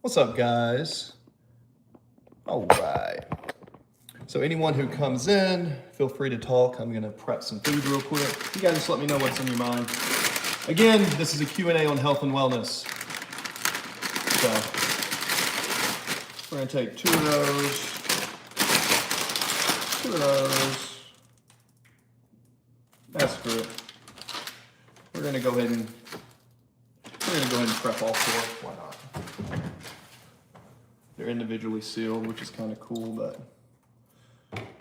What's up, guys? All right. So anyone who comes in, feel free to talk. I'm gonna prep some food real quick. You guys just let me know what's on your mind. Again, this is a Q&A on health and wellness. So we're gonna take two of those. That's good. We're gonna go ahead and prep all four. Why not? They're individually sealed, which is kind of cool, but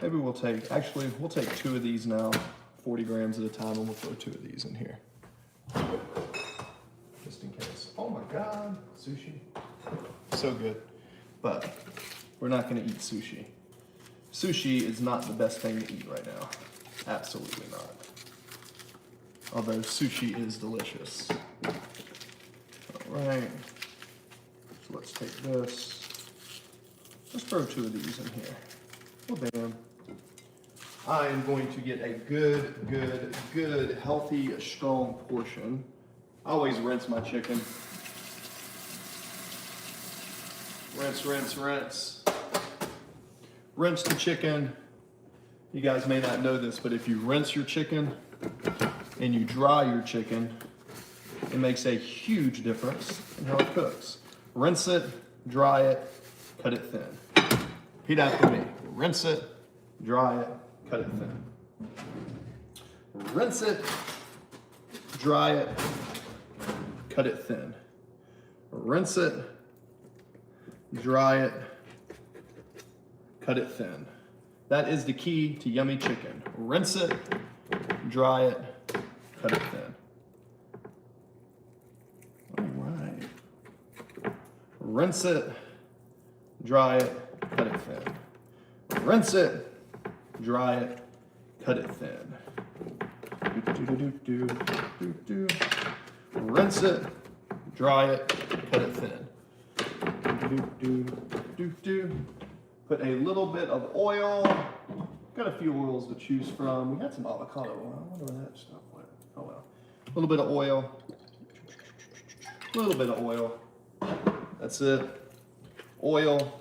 maybe we'll take two of these now, 40 grams at a time, and we'll throw two of these in here. Just in case. Oh my God, sushi. So good. But we're not gonna eat sushi. Sushi is not the best thing to eat right now. Absolutely not. Although sushi is delicious. All right, so let's take this. Let's throw two of these in here. Oh, bam. I am going to get a good, healthy, strong portion. I always rinse my chicken. Rinse. Rinse the chicken. You guys may not know this, but if you rinse your chicken and you dry your chicken, it makes a huge difference in how it cooks. Rinse it, dry it, cut it thin. Repeat after me. Rinse it, dry it, cut it thin. Rinse it, dry it, cut it thin. Rinse it, dry it, cut it thin. That is the key to yummy chicken. Rinse it, dry it, cut it thin. All right. Rinse it, dry it, cut it thin. Rinse it, dry it, cut it thin. Rinse it, dry it, cut it thin. Put a little bit of oil. Got a few oils to choose from. We had some avocado oil. I wonder where that stuff went. Oh well. A little bit of oil. A little bit of oil. That's it. Oil,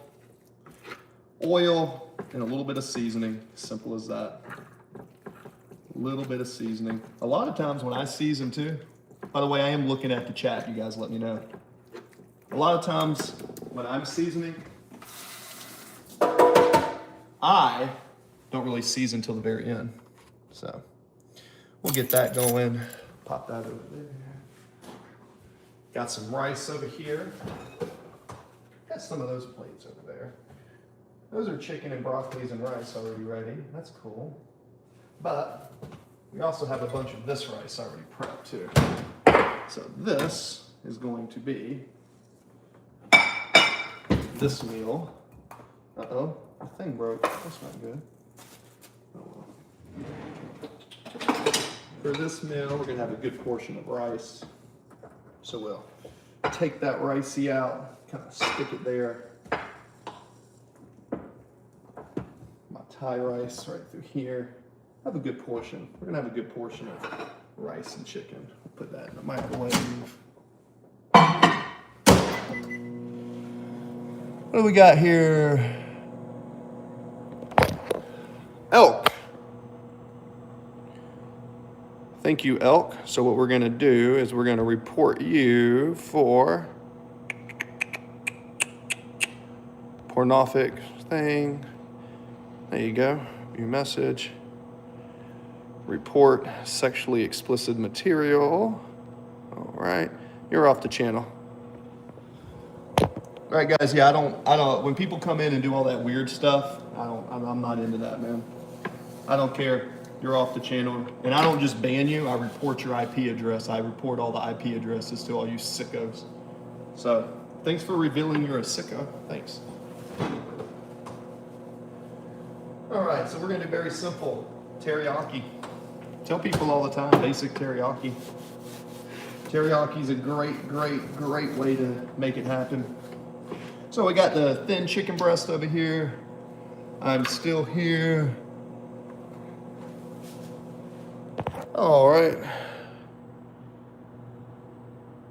and a little bit of seasoning. Simple as that. A little bit of seasoning. A lot of times when I season too, by the way, I am looking at the chat. You guys let me know. A lot of times when I'm seasoning, I don't really season till the very end. So we'll get that going. Pop that over there. Got some rice over here. Got some of those plates over there. Those are chicken and broccolis and rice already ready. That's cool. But we also have a bunch of this rice already prepped too. So this is going to be this meal. Uh-oh, the thing broke. That's not good. Oh well. For this meal, we're gonna have a good portion of rice. So we'll take that ricey out, kind of stick it there. My Thai rice right through here. Have a good portion. We're gonna have a good portion of rice and chicken. We'll put that in the microwave. What do we got here? Elk. Thank you, Elk. So what we're gonna do is we're gonna report you for pornographic thing. There you go, your message. Report sexually explicit material. All right, you're off the channel. All right, guys. Yeah, I don't. When people come in and do all that weird stuff, I'm not into that, man. I don't care. You're off the channel, and I don't just ban you. I report your IP address. I report all the IP addresses to all you sickos. So, thanks for revealing you're a sicko. Thanks. All right, so we're gonna do very simple teriyaki. Tell people all the time, basic teriyaki. Teriyaki is a great way to make it happen. So we got the thin chicken breast over here. I'm still here. All right.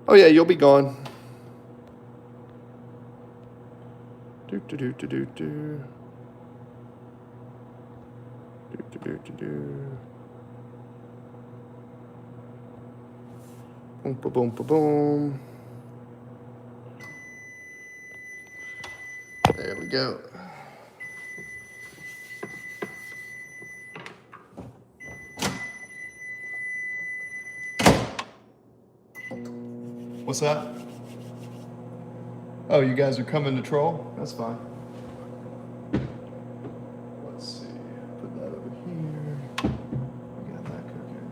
Oh yeah, you'll be gone. Do do do do do do. Do do do do do. Boom ba boom ba boom. There we go. What's that? Oh, you guys are coming to troll? That's fine. Let's see. Put that over here. We got that cooking.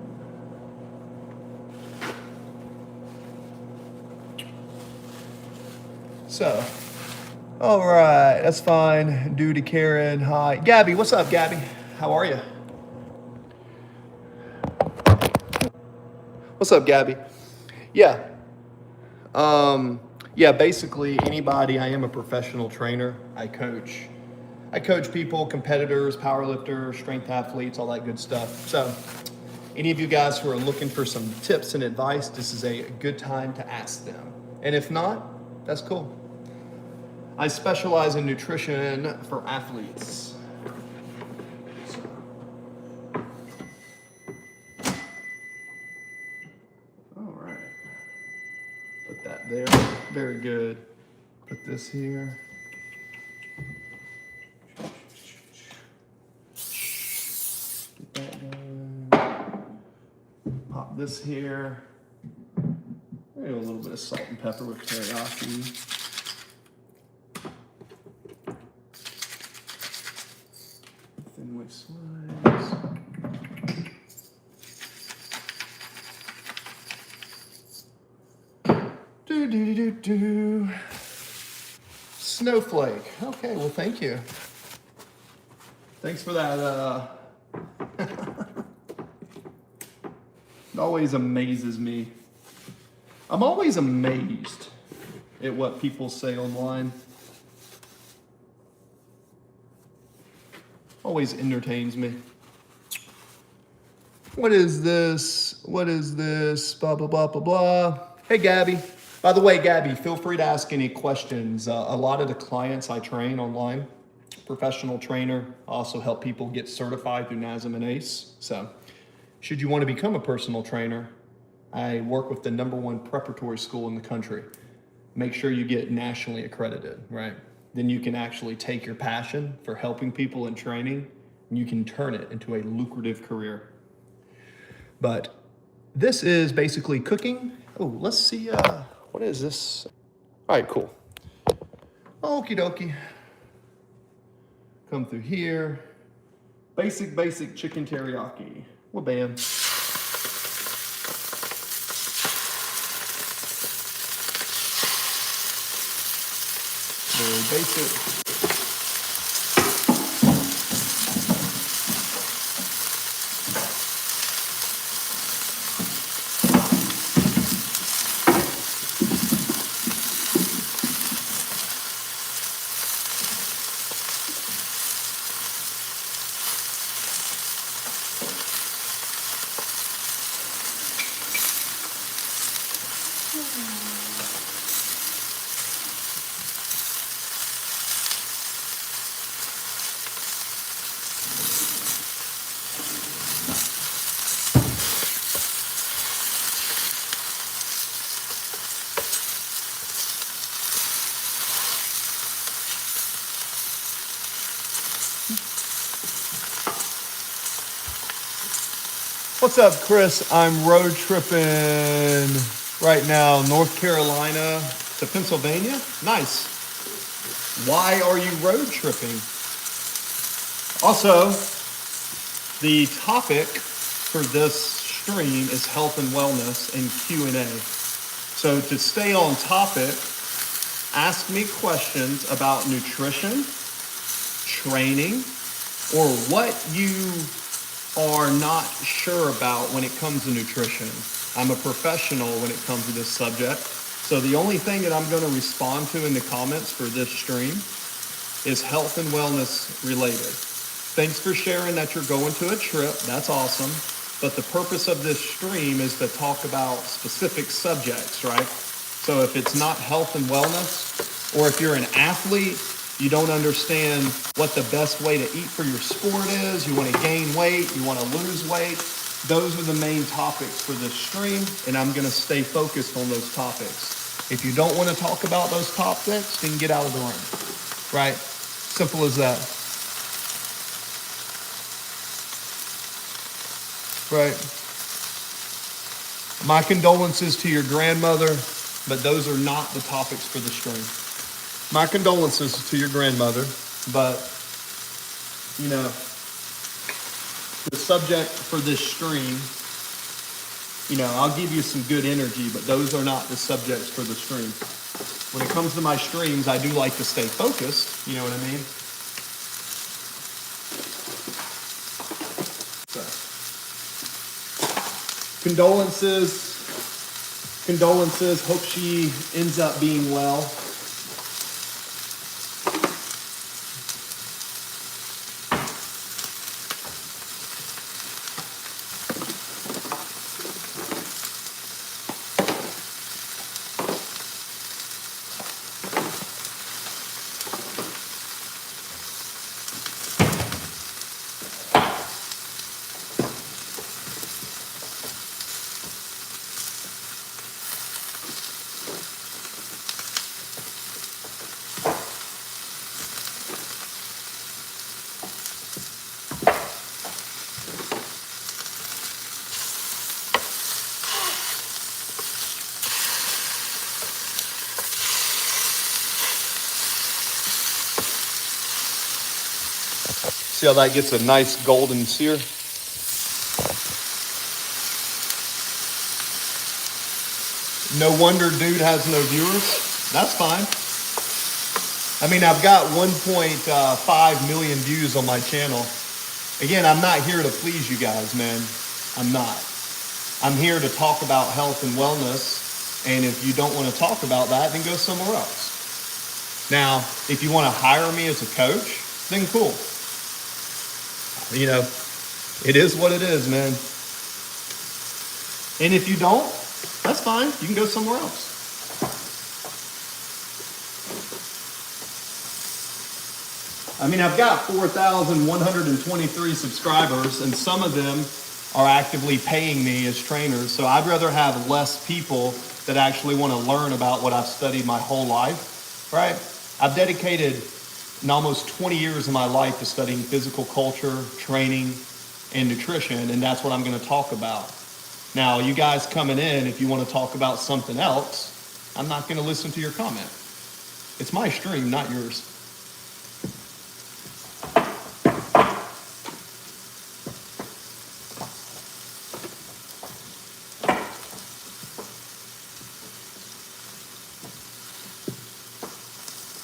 So, all right, that's fine. Due to Karen. Hi. Gabby, what's up, Gabby? How are you? What's up, Gabby? Yeah. Yeah, basically anybody. I am a professional trainer. I coach people, competitors, powerlifters, strength athletes, all that good stuff. So any of you guys who are looking for some tips and advice, this is a good time to ask them. And if not, that's cool. I specialize in nutrition for athletes. There, very good. Put this here. Get that going. Pop this here. Maybe a little bit of salt and pepper with teriyaki. Thin white slice. Do. Snowflake. Okay, well, thank you. Thanks for that. It always amazes me. I'm always amazed at what people say online. Always entertains me. What is this? What is this? Blah, blah, blah, blah, blah. Hey, Gabby. By the way, Gabby, feel free to ask any questions. A lot of the clients I train online, professional trainer, also help people get certified through NASM and ACE. So should you want to become a personal trainer, I work with the #1 preparatory school in the country. Make sure you get nationally accredited, right? Then you can actually take your passion for helping people in training and you can turn it into a lucrative career. But this is basically cooking. Oh, let's see. What is this? All right, cool. Okie dokie. Come through here. Basic chicken teriyaki. Well, bam. Very basic. What's up, Chris? I'm road tripping right now, North Carolina to Pennsylvania. Nice. Why are you road tripping? Also, the topic for this stream is health and wellness and Q&A. So to stay on topic, ask me questions about nutrition, training, or what you are not sure about when it comes to nutrition. I'm a professional when it comes to this subject. So the only thing that I'm going to respond to in the comments for this stream is health and wellness related. Thanks for sharing that you're going to a trip. That's awesome. But the purpose of this stream is to talk about specific subjects, right? So if it's not health and wellness, or if you're an athlete You don't understand what the best way to eat for your sport is. You want to gain weight. You want to lose weight. Those are the main topics for this stream, and I'm going to stay focused on those topics. If you don't want to talk about those topics, then get out of the room, right? Simple as that. Right. My condolences to your grandmother, but those are not the topics for the stream. My condolences to your grandmother, but, you know, the subject for this stream, you know, I'll give you some good energy, but those are not the subjects for the stream. When it comes to my streams, I do like to stay focused, you know what I mean? So, condolences, hope she ends up being well. See how that gets a nice golden sear? No wonder dude has no viewers. That's fine. I mean, I've got 1.5 million views on my channel. Again, I'm not here to please you guys, man. I'm not. I'm here to talk about health and wellness. And if you don't want to talk about that, then go somewhere else. Now, if you want to hire me as a coach, then cool. You know, it is what it is, man. And if you don't, that's fine. You can go somewhere else. I mean, I've got 4,123 subscribers, and some of them are actively paying me as trainers. So I'd rather have less people that actually want to learn about what I've studied my whole life, right? I've dedicated almost 20 years of my life to studying physical culture, training, and nutrition, and that's what I'm going to talk about. Now, you guys coming in, if you want to talk about something else, I'm not going to listen to your comment. It's my stream, not yours.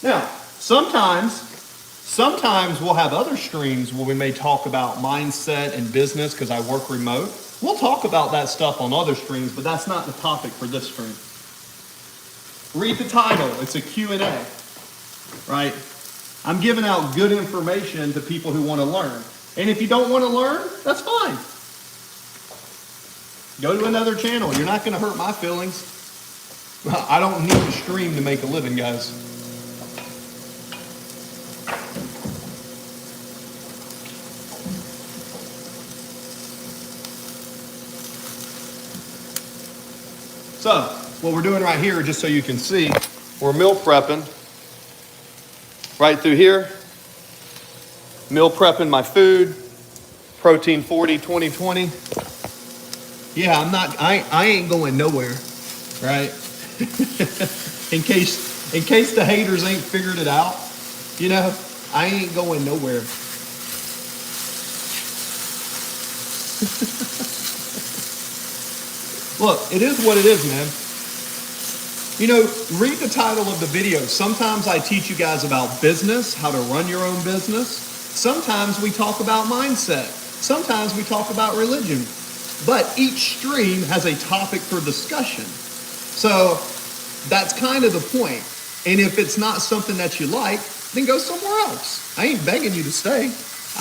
Now, sometimes we'll have other streams where we may talk about mindset and business because I work remote. We'll talk about that stuff on other streams, but that's not the topic for this stream. Read the title. It's a Q&A, right? I'm giving out good information to people who want to learn. And if you don't want to learn, that's fine. Go to another channel. You're not going to hurt my feelings. I don't need to stream to make a living, guys. So, what we're doing right here, just so you can see, we're meal prepping. Right through here, meal prepping my food, Protein 40, 2020. Yeah, I ain't going nowhere, right? in case the haters ain't figured it out, you know, I ain't going nowhere. Look, it is what it is, man. You know, read the title of the video. Sometimes I teach you guys about business, how to run your own business. Sometimes we talk about mindset. Sometimes we talk about religion. But each stream has a topic for discussion. So that's kind of the point. And if it's not something that you like, then go somewhere else. I ain't begging you to stay.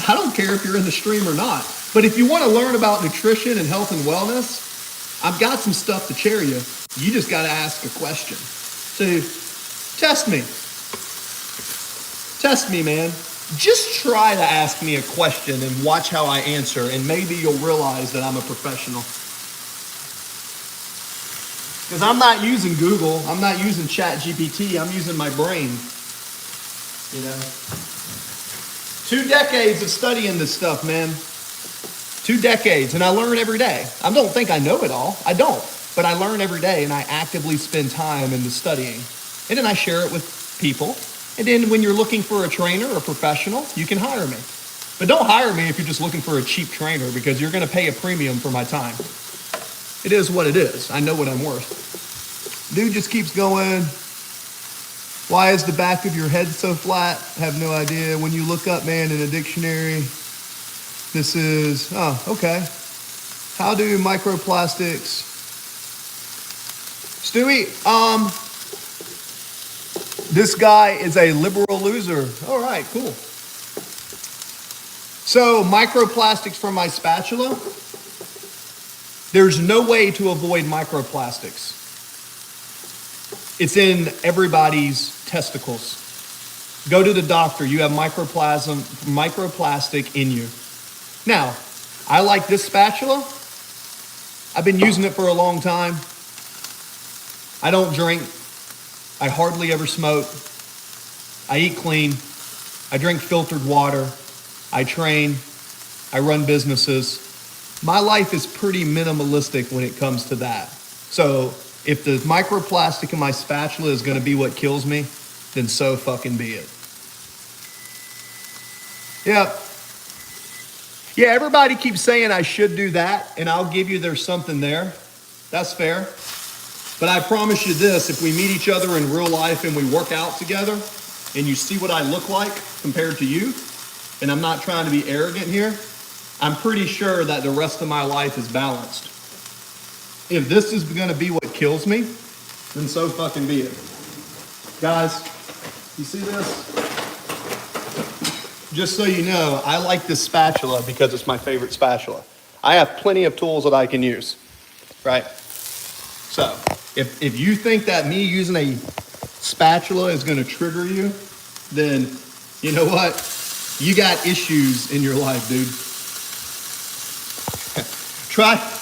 I don't care if you're in the stream or not. But if you want to learn about nutrition and health and wellness, I've got some stuff to share you. You just got to ask a question. So, test me. test me, man. Just try to ask me a question and watch how I answer, and maybe you'll realize that I'm a professional. Because I'm not using Google, I'm not using ChatGPT, I'm using my brain. You know? 2 decades of studying this stuff, man. 2 decades, and I learn every day. I don't think I know it all. I don't. But I learn every day, and I actively spend time in the studying. And then I share it with people. And then when you're looking for a trainer or a professional, you can hire me. But don't hire me if you're just looking for a cheap trainer, because you're going to pay a premium for my time. It is what it is. I know what I'm worth. Dude just keeps going. Why is the back of your head so flat? I have no idea. When you look up, man, in a dictionary, this is, oh, okay. How do microplastics... Stewie, this guy is a liberal loser. All right, cool. So, microplastics from my spatula. There's no way to avoid microplastics. It's in everybody's testicles. Go to the doctor. You have microplastic in you. Now, I like this spatula. I've been using it for a long time. I don't drink. I hardly ever smoke. I eat clean. I drink filtered water. I train. I run businesses. My life is pretty minimalistic when it comes to that. So if the microplastic in my spatula is going to be what kills me, then so fucking be it. Yeah. Yeah, everybody keeps saying I should do that, and I'll give you there's something there. That's fair. But I promise you this, if we meet each other in real life and we work out together, and you see what I look like compared to you, and I'm not trying to be arrogant here, I'm pretty sure that the rest of my life is balanced. If this is gonna be what kills me, then so fucking be it. Guys, you see this? Just so you know, I like this spatula because it's my favorite spatula. I have plenty of tools that I can use, right? So, if you think that me using a spatula is gonna trigger you, then you know what? You got issues in your life, dude.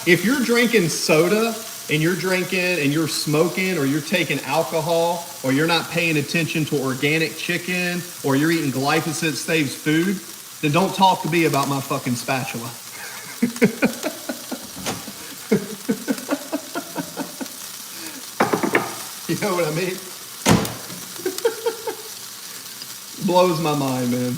If you're drinking soda and you're drinking and you're smoking or you're taking alcohol or you're not paying attention to organic chicken or you're eating glyphosate saves food, then don't talk to me about my fucking spatula. You know what I mean? Blows my mind, man.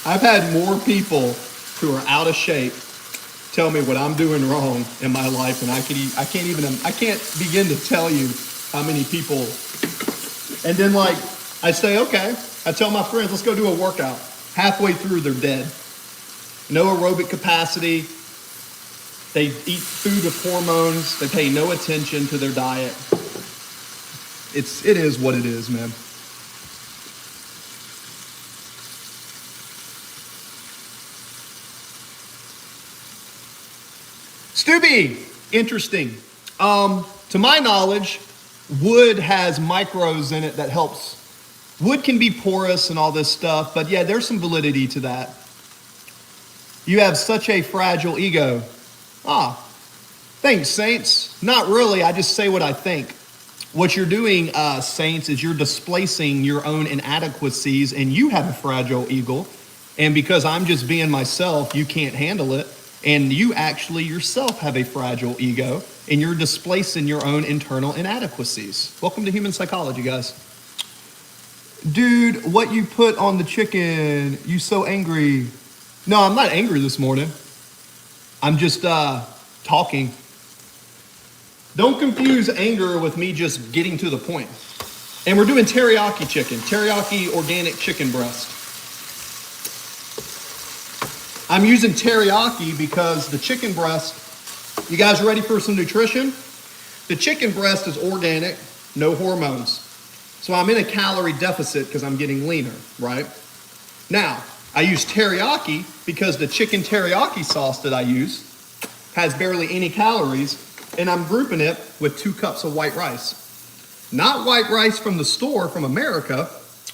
I've had more people who are out of shape tell me what I'm doing wrong in my life, and I can't begin to tell you how many people. And then like I say, okay, I tell my friends, let's go do a workout. Halfway through, they're dead. No aerobic capacity. They eat food with hormones. They pay no attention to their diet. It is what it is, man. Stubby, interesting. To my knowledge, wood has micros in it that helps. Wood can be porous and all this stuff, but yeah, there's some validity to that. You have such a fragile ego. Thanks, Saints. Not really, I just say what I think. What you're doing, Saints, is you're displacing your own inadequacies, and you have a fragile ego. And because I'm just being myself, you can't handle it. And you actually yourself have a fragile ego, and you're displacing your own internal inadequacies. Welcome to Human Psychology, guys. Dude, what you put on the chicken, you so angry. No, I'm not angry this morning. I'm just talking. Don't confuse anger with me just getting to the point. And we're doing teriyaki chicken, teriyaki organic chicken breast. I'm using teriyaki because the chicken breast, you guys ready for some nutrition? The chicken breast is organic, no hormones. So I'm in a calorie deficit because I'm getting leaner, right? Now, I use teriyaki because the chicken teriyaki sauce that I use has barely any calories, and I'm grouping it with 2 cups of white rice. Not white rice from the store from America,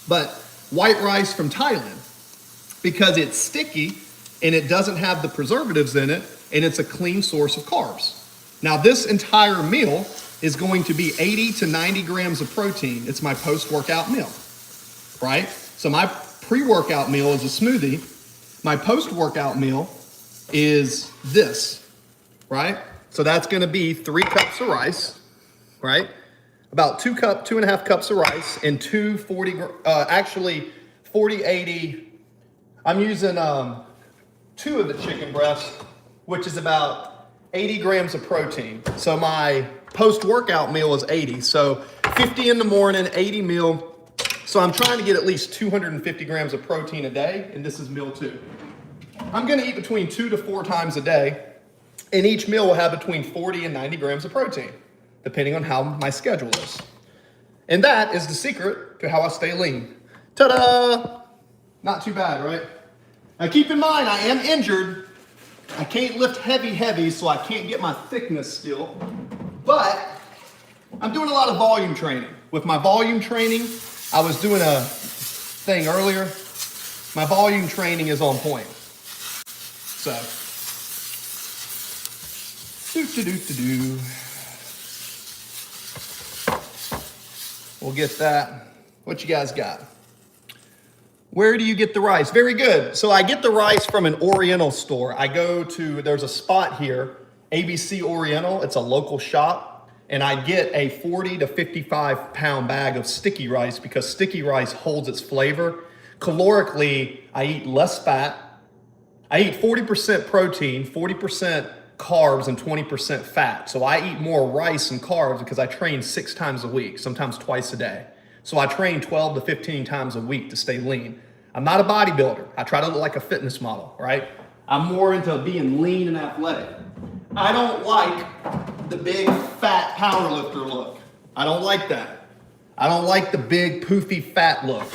but white rice from Thailand, because it's sticky and it doesn't have the preservatives in it, and it's a clean source of carbs. Now this entire meal is going to be 80 to 90 grams of protein. It's my post-workout meal, right? So my pre-workout meal is a smoothie. My post-workout meal is this, right? So that's gonna be 3 cups of rice, right? About 2.5 cups of rice and 40-80. I'm using 2 of the chicken breasts, which is about 80 grams of protein. So my post-workout meal is 80. So 50 in the morning, 80 meal. So I'm trying to get at least 250 grams of protein a day, and this is meal 2. I'm gonna eat between 2 to 4 times a day, and each meal will have between 40 and 90 grams of protein, depending on how my schedule is. And that is the secret to how I stay lean. Ta-da! Not too bad, right? Now keep in mind, I am injured. I can't lift heavy, so I can't get my thickness still. But I'm doing a lot of volume training. With my volume training, I was doing a thing earlier. My volume training is on point. So, do. We'll get that. What you guys got? Where do you get the rice? Very good. So I get the rice from an Oriental store. I go to, there's a spot here, ABC Oriental. It's a local shop. And I get a 40 to 55 pound bag of sticky rice because sticky rice holds its flavor. Calorically, I eat less fat. I eat 40% protein, 40% carbs, and 20% fat. So I eat more rice and carbs because I train 6 times a week, sometimes twice a day. So I train 12 to 15 times a week to stay lean. I'm not a bodybuilder. I try to look like a fitness model, right? I'm more into being lean and athletic. I don't like the big fat powerlifter look. I don't like that. I don't like the big poofy fat look.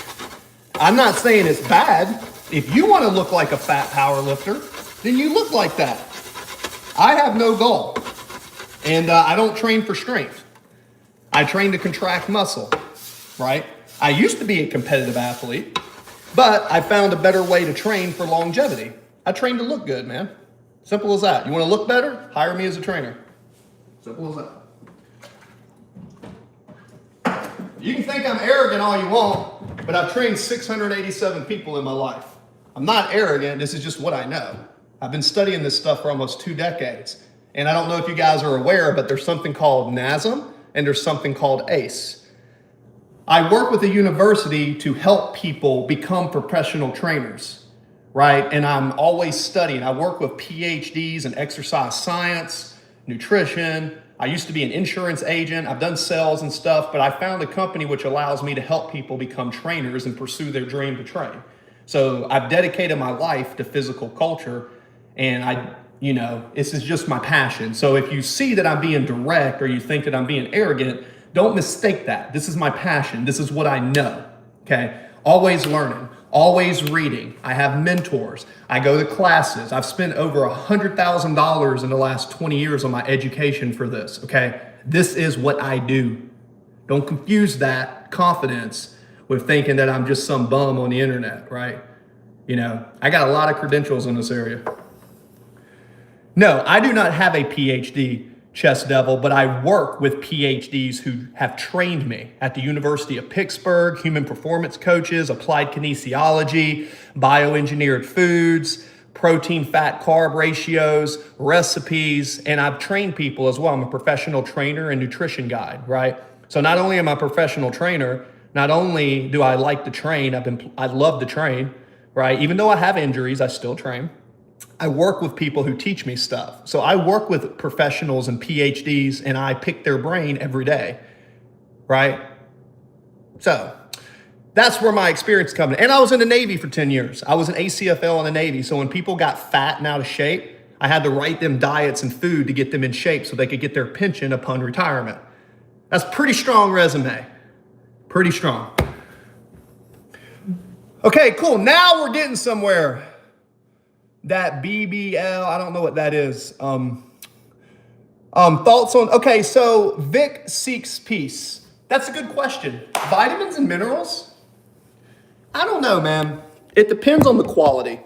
I'm not saying it's bad. If you want to look like a fat powerlifter, then you look like that. I have no goal. And I don't train for strength. I train to contract muscle, right? I used to be a competitive athlete, but I found a better way to train for longevity. I train to look good, man. Simple as that. You want to look better? Hire me as a trainer. Simple as that. You can think I'm arrogant all you want, but I've trained 687 people in my life. I'm not arrogant. This is just what I know. I've been studying this stuff for almost 2 decades. And I don't know if you guys are aware, but there's something called NASM and there's something called ACE. I work with a university to help people become professional trainers, right? And I'm always studying. I work with PhDs in exercise science, nutrition. I used to be an insurance agent. I've done sales and stuff, but I found a company which allows me to help people become trainers and pursue their dream to train. So I've dedicated my life to physical culture, and this is just my passion. So if you see that I'm being direct or you think that I'm being arrogant, don't mistake that. This is my passion. This is what I know, okay? Always learning, always reading. I have mentors. I go to classes. I've spent over $100,000 in the last 20 years on my education for this, okay? This is what I do. Don't confuse that confidence with thinking that I'm just some bum on the internet, right? I got a lot of credentials in this area. No, I do not have a PhD, Chess Devil, but I work with PhDs who have trained me at the University of Pittsburgh, human performance coaches, applied kinesiology, bioengineered foods, protein, fat, carb ratios, recipes, and I've trained people as well. I'm a professional trainer and nutrition guide, right? So not only am I a professional trainer, not only do I like to train, I love to train, right? Even though I have injuries, I still train. I work with people who teach me stuff. So I work with professionals and PhDs and I pick their brain every day, right? So that's where my experience comes in. And I was in the Navy for 10 years. I was an ACFL in the Navy. So when people got fat and out of shape, I had to write them diets and food to get them in shape so they could get their pension upon retirement. That's a pretty strong resume. Pretty strong. Okay, cool. Now we're getting somewhere. That BBL, I don't know what that is. Thoughts on, okay, so Vic seeks peace. That's a good question. Vitamins and minerals? I don't know, man. It depends on the quality.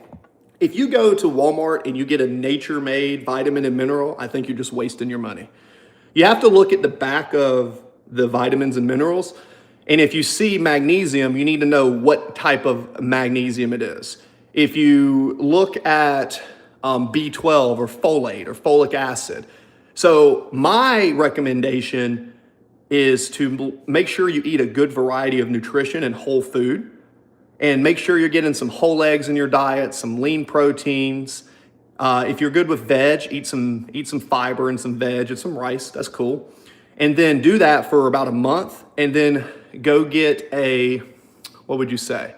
If you go to Walmart and you get a nature-made vitamin and mineral, I think you're just wasting your money. You have to look at the back of the vitamins and minerals. And if you see magnesium, you need to know what type of magnesium it is. If you look at B12 or folate or folic acid. So my recommendation is to make sure you eat a good variety of nutrition and whole food. And make sure you're getting some whole eggs in your diet, some lean proteins. If you're good with veg, eat some fiber and some veg and some rice. That's cool. And then do that for about a month. And then go get what would you say?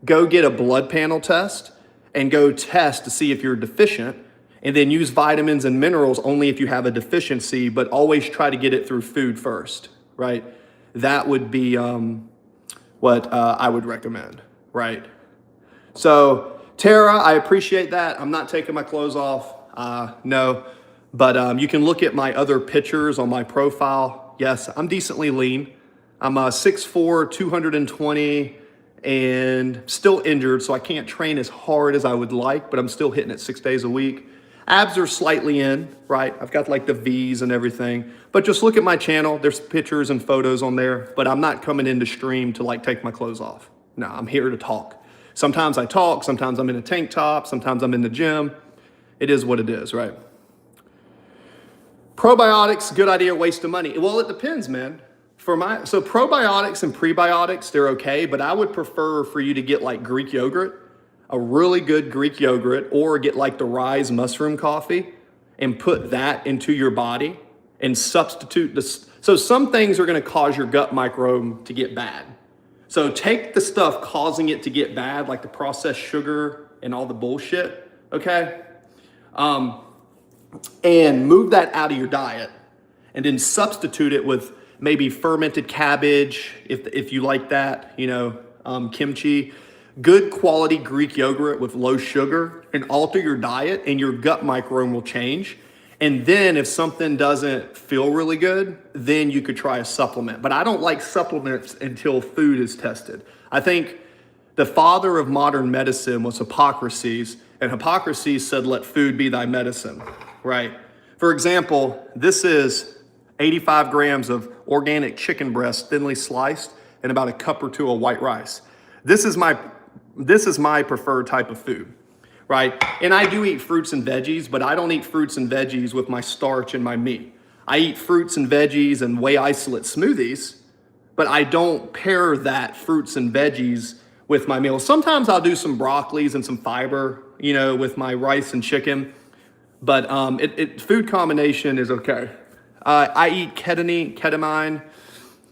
Go get a blood panel test and go test to see if you're deficient. And then use vitamins and minerals only if you have a deficiency, but always try to get it through food first, right? That would be what I would recommend. Right. So Tara, I appreciate that. I'm not taking my clothes off. No, but you can look at my other pictures on my profile. Yes, I'm decently lean. I'm 6'4", 220 and still injured. So I can't train as hard as I would like, but I'm still hitting it 6 days a week. Abs are slightly in, right? I've got like the V's and everything, but just look at my channel. There's pictures and photos on there, but I'm not coming into stream to like take my clothes off. No, I'm here to talk. Sometimes I talk, sometimes I'm in a tank top, sometimes I'm in the gym. It is what it is, right? Probiotics, good idea, waste of money. Well, it depends, man. So probiotics and prebiotics, they're okay, but I would prefer for you to get like Greek yogurt, a really good Greek yogurt, or get like the Rise mushroom coffee and put that into your body and substitute this. So some things are gonna cause your gut microbiome to get bad. So take the stuff causing it to get bad, like the processed sugar and all the bullshit, okay? And move that out of your diet and then substitute it with maybe fermented cabbage, if you like that, kimchi, good quality Greek yogurt with low sugar, and alter your diet and your gut microbiome will change. And then if something doesn't feel really good, then you could try a supplement. But I don't like supplements until food is tested. I think the father of modern medicine was Hippocrates, and Hippocrates said, let food be thy medicine, right? For example, this is 85 grams of organic chicken breast, thinly sliced, and about a cup or two of white rice. This is my preferred type of food. Right? And I do eat fruits and veggies, but I don't eat fruits and veggies with my starch and my meat. I eat fruits and veggies and whey isolate smoothies, but I don't pair that fruits and veggies with my meals. Sometimes I'll do some broccolis and some fiber, with my rice and chicken, but food combination is okay. I eat ketamine.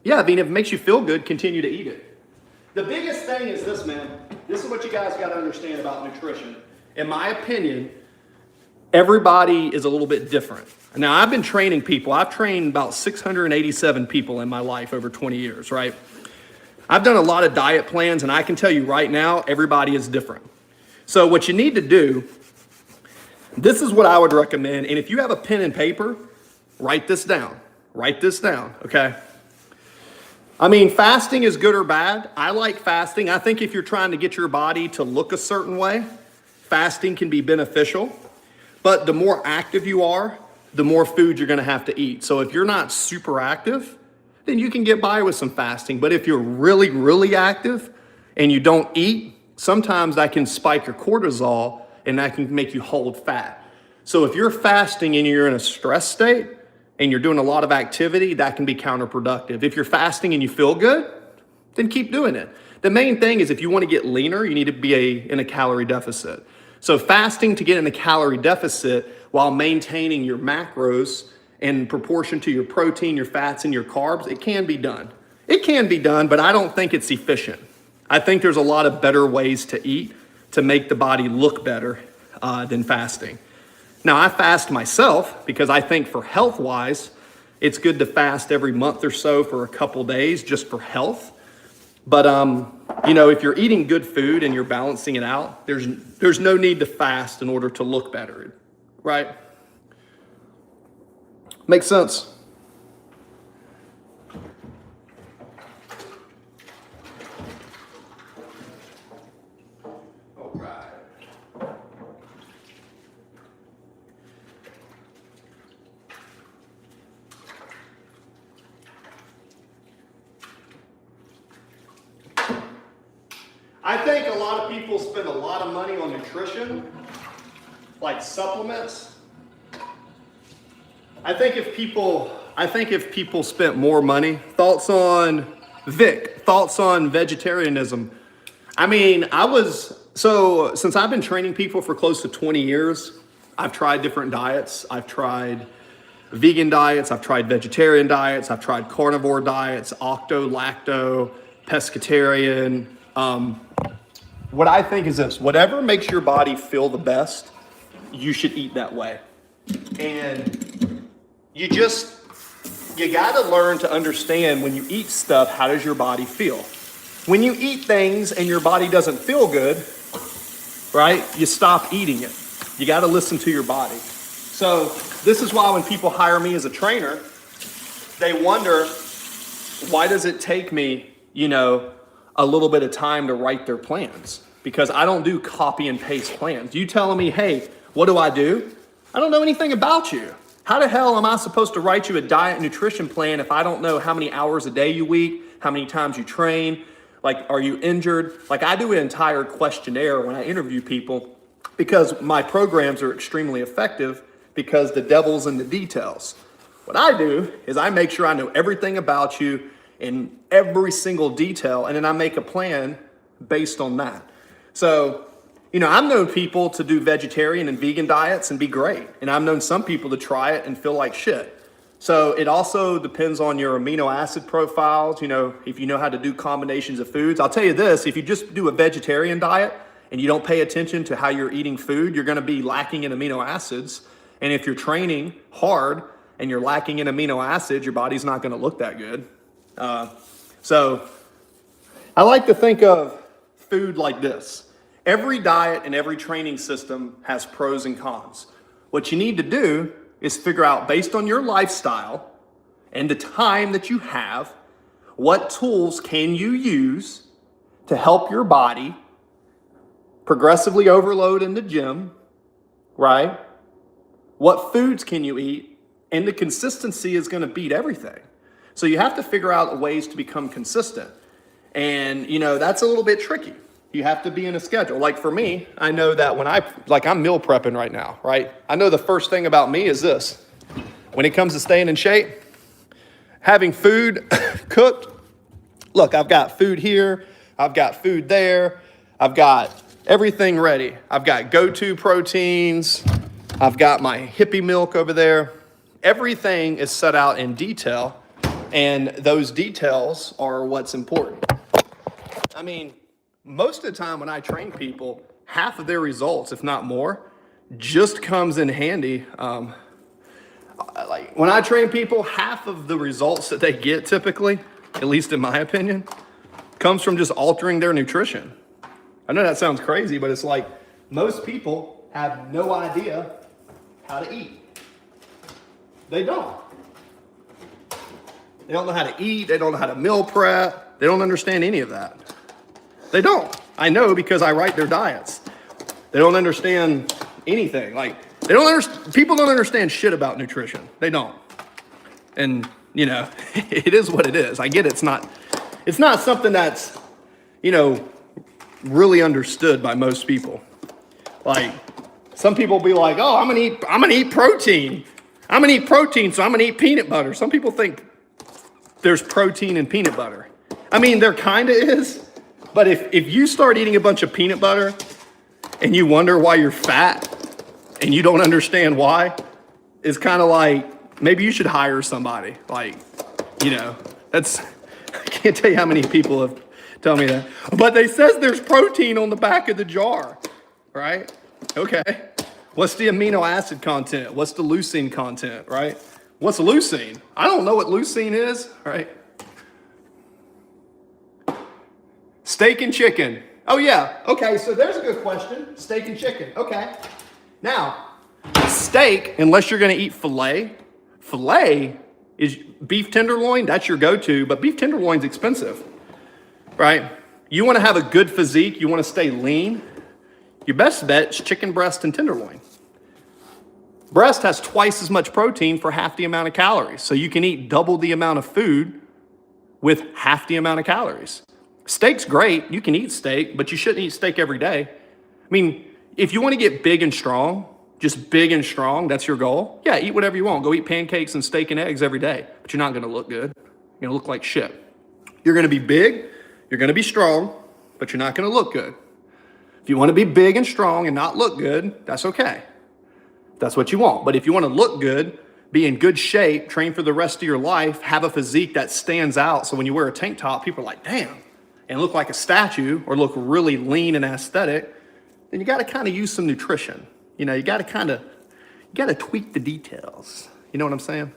Yeah, I mean, if it makes you feel good, continue to eat it. The biggest thing is this, man. This is what you guys got to understand about nutrition. In my opinion, everybody is a little bit different. Now, I've been training people. I've trained about 687 people in my life over 20 years, right? I've done a lot of diet plans, and I can tell you right now, everybody is different. So what you need to do, this is what I would recommend. And if you have a pen and paper, write this down. Write this down, okay? I mean, fasting is good or bad. I like fasting. I think if you're trying to get your body to look a certain way, fasting can be beneficial, but the more active you are, the more food you're gonna have to eat. So if you're not super active, then you can get by with some fasting. But if you're really, really active and you don't eat, sometimes that can spike your cortisol and that can make you hold fat. So if you're fasting and you're in a stress state and you're doing a lot of activity, that can be counterproductive. If you're fasting and you feel good, then keep doing it. The main thing is if you want to get leaner, you need to be in a calorie deficit. So fasting to get in a calorie deficit while maintaining your macros in proportion to your protein, your fats, and your carbs, it can be done. It can be done, but I don't think it's efficient. I think there's a lot of better ways to eat to make the body look better than fasting. Now, I fast myself because I think for health-wise, it's good to fast every month or so for a couple days just for health. But you know, if you're eating good food and you're balancing it out, there's no need to fast in order to look better, right? Makes sense. All right. I think a lot of people spend a lot of money on nutrition, like supplements. I think if people spent more money, thoughts on vegetarianism. I mean, since I've been training people for close to 20 years, I've tried different diets. I've tried vegan diets, I've tried vegetarian diets, I've tried carnivore diets, octo, lacto, pescatarian. What I think is this: whatever makes your body feel the best, you should eat that way. And you gotta learn to understand when you eat stuff, how does your body feel? When you eat things and your body doesn't feel good, right, you stop eating it. You gotta listen to your body. So this is why when people hire me as a trainer, they wonder, why does it take me, a little bit of time to write their plans? Because I don't do copy and paste plans. You telling me, hey, what do? I don't know anything about you. How the hell am I supposed to write you a diet and nutrition plan if I don't know how many hours a day you eat, how many times you train, like, are you injured? Like, I do an entire questionnaire when I interview people because my programs are extremely effective because the devil's in the details. What I do is I make sure I know everything about you in every single detail, and then I make a plan based on that. So, I've known people to do vegetarian and vegan diets and be great. And I've known some people to try it and feel like shit. So it also depends on your amino acid profiles, if you know how to do combinations of foods. I'll tell you this, if you just do a vegetarian diet and you don't pay attention to how you're eating food, you're gonna be lacking in amino acids. And if you're training hard and you're lacking in amino acids, your body's not gonna look that good. So I like to think of food like this. Every diet and every training system has pros and cons. What you need to do is figure out, based on your lifestyle and the time that you have, what tools can you use to help your body progressively overload in the gym, right? What foods can you eat? And the consistency is going to beat everything. So you have to figure out ways to become consistent. And, that's a little bit tricky. You have to be in a schedule. Like for me, I know that when I'm meal prepping right now, right? I know the first thing about me is this. When it comes to staying in shape, having food cooked, look, I've got food here, I've got food there, I've got everything ready. I've got go-to proteins, I've got my hippie milk over there. Everything is set out in detail, and those details are what's important. I mean, most of the time when I train people, half of their results, if not more, just comes in handy. Like when I train people, half of the results that they get typically, at least in my opinion, comes from just altering their nutrition. I know that sounds crazy, but it's like most people have no idea how to eat. They don't. They don't know how to eat. They don't know how to meal prep. They don't understand any of that. They don't. I know because I write their diets. They don't understand anything. Like, people don't understand shit about nutrition. They don't. And, it is what it is. I get it. It's not something that's, really understood by most people. Like, some people be like, oh, I'm gonna eat protein. I'm gonna eat protein, so I'm gonna eat peanut butter. Some people think there's protein in peanut butter. I mean, there kind of is. But if you start eating a bunch of peanut butter and you wonder why you're fat and you don't understand why, it's kind of like, maybe you should hire somebody. Like, I can't tell you how many people have told me that. But they says there's protein on the back of the jar, right? Okay. What's the amino acid content? What's the leucine content, right? What's leucine? I don't know what leucine is, right? Steak and chicken. Oh yeah, okay, so there's a good question. Steak and chicken, okay. Now, steak, unless you're gonna eat filet is beef tenderloin, that's your go-to, but beef tenderloin's expensive, right? You wanna have a good physique, you wanna stay lean, your best bet is chicken breast and tenderloin. Breast has twice as much protein for half the amount of calories, so you can eat double the amount of food with half the amount of calories. Steak's great, you can eat steak, but you shouldn't eat steak every day. I mean, if you wanna get big and strong, just big and strong, that's your goal, yeah, eat whatever you want. Go eat pancakes and steak and eggs every day, but you're not gonna look good. You're gonna look like shit. You're gonna be big, you're gonna be strong, but you're not gonna look good. If you wanna be big and strong and not look good, that's okay. That's what you want. But if you wanna look good, be in good shape, train for the rest of your life, have a physique that stands out, so when you wear a tank top, people are like, damn, and look like a statue or look really lean and aesthetic, then you gotta kinda use some nutrition. You know, you gotta tweak the details. You know what I'm saying?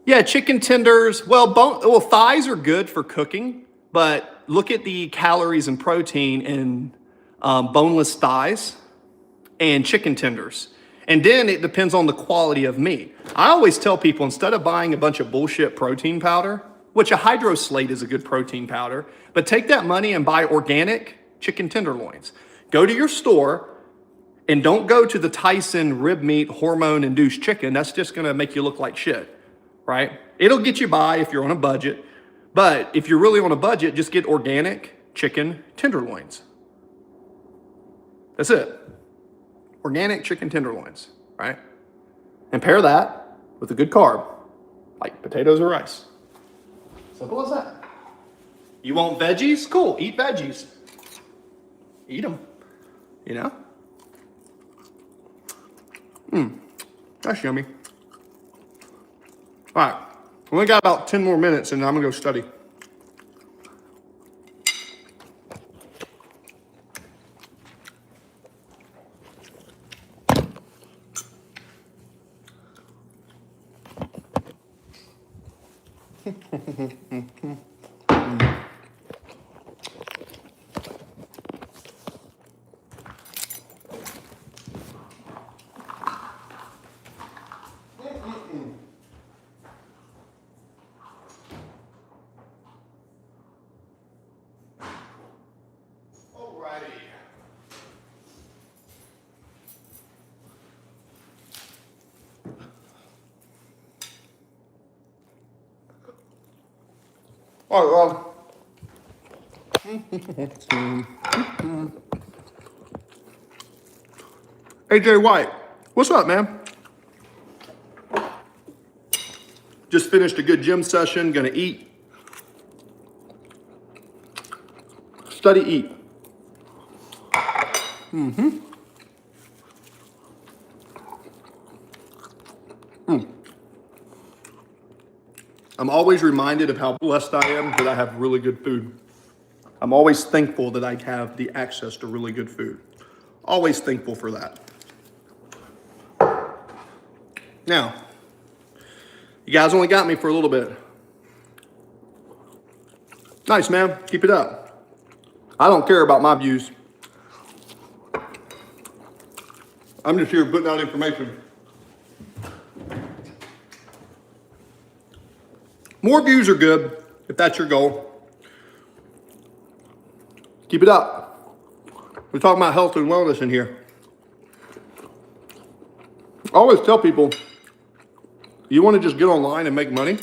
Yeah, chicken tenders, well, thighs are good for cooking, but look at the calories and protein in boneless thighs and chicken tenders. And then it depends on the quality of meat. I always tell people, instead of buying a bunch of bullshit protein powder, which a Hydro Slate is a good protein powder, but take that money and buy organic chicken tenderloins. Go to your store and don't go to the Tyson rib meat hormone-induced chicken. That's just gonna make you look like shit, right? It'll get you by if you're on a budget, but if you're really on a budget, just get organic chicken tenderloins. That's it. Organic chicken tenderloins, right? And pair that with a good carb, like potatoes or rice. Simple as that. You want veggies? Cool, eat veggies. Eat them, you know? That's yummy. All right, we only got about 10 more minutes and I'm gonna go study. All right, AJ White, what's up, man? Just finished a good gym session, gonna eat. Study, eat. I'm always reminded of how blessed I am that I have really good food. I'm always thankful that I have the access to really good food. Always thankful for that. Now, you guys only got me for a little bit. Nice, man. Keep it up. I don't care about my views. I'm just here putting out information. More views are good, if that's your goal. Keep it up. We're talking about health and wellness in here. I always tell people, you want to just get online and make money?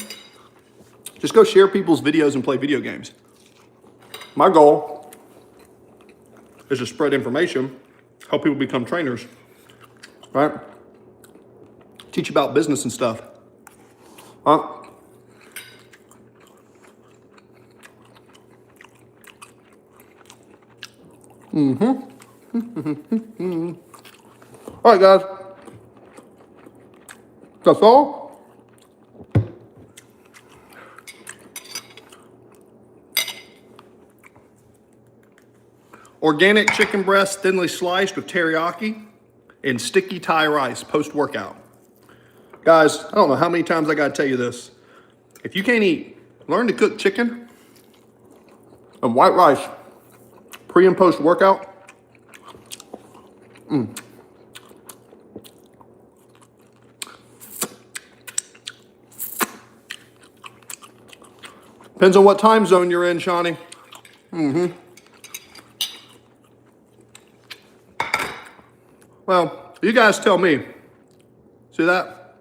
Just go share people's videos and play video games. My goal is to spread information, help people become trainers, right? Teach about business and stuff. All right, guys. That's all. Organic chicken breast, thinly sliced with teriyaki and sticky Thai rice post-workout. Guys, I don't know how many times I gotta tell you this. If you can't eat, learn to cook chicken and white rice, pre and post workout. Depends on what time zone you're in, Shawnee. Well, you guys tell me. See that?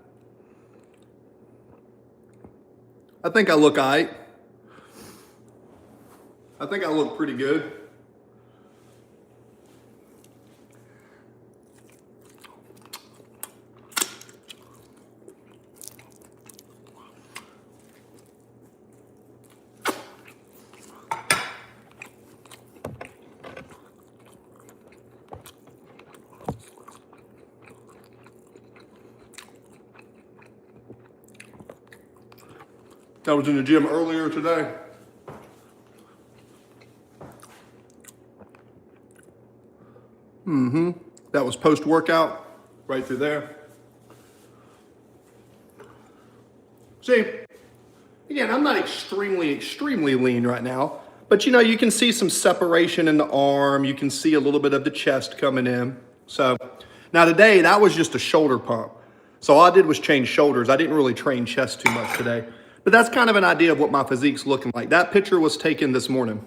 I think I look all right. I think I look pretty good. I was in the gym earlier today. That was post-workout, right through there. See, again, I'm not extremely lean right now, but you know, you can see some separation in the arm. You can see a little bit of the chest coming in. So now today, that was just a shoulder pump. So all I did was change shoulders. I didn't really train chest too much today, but that's kind of an idea of what my physique's looking like. That picture was taken this morning.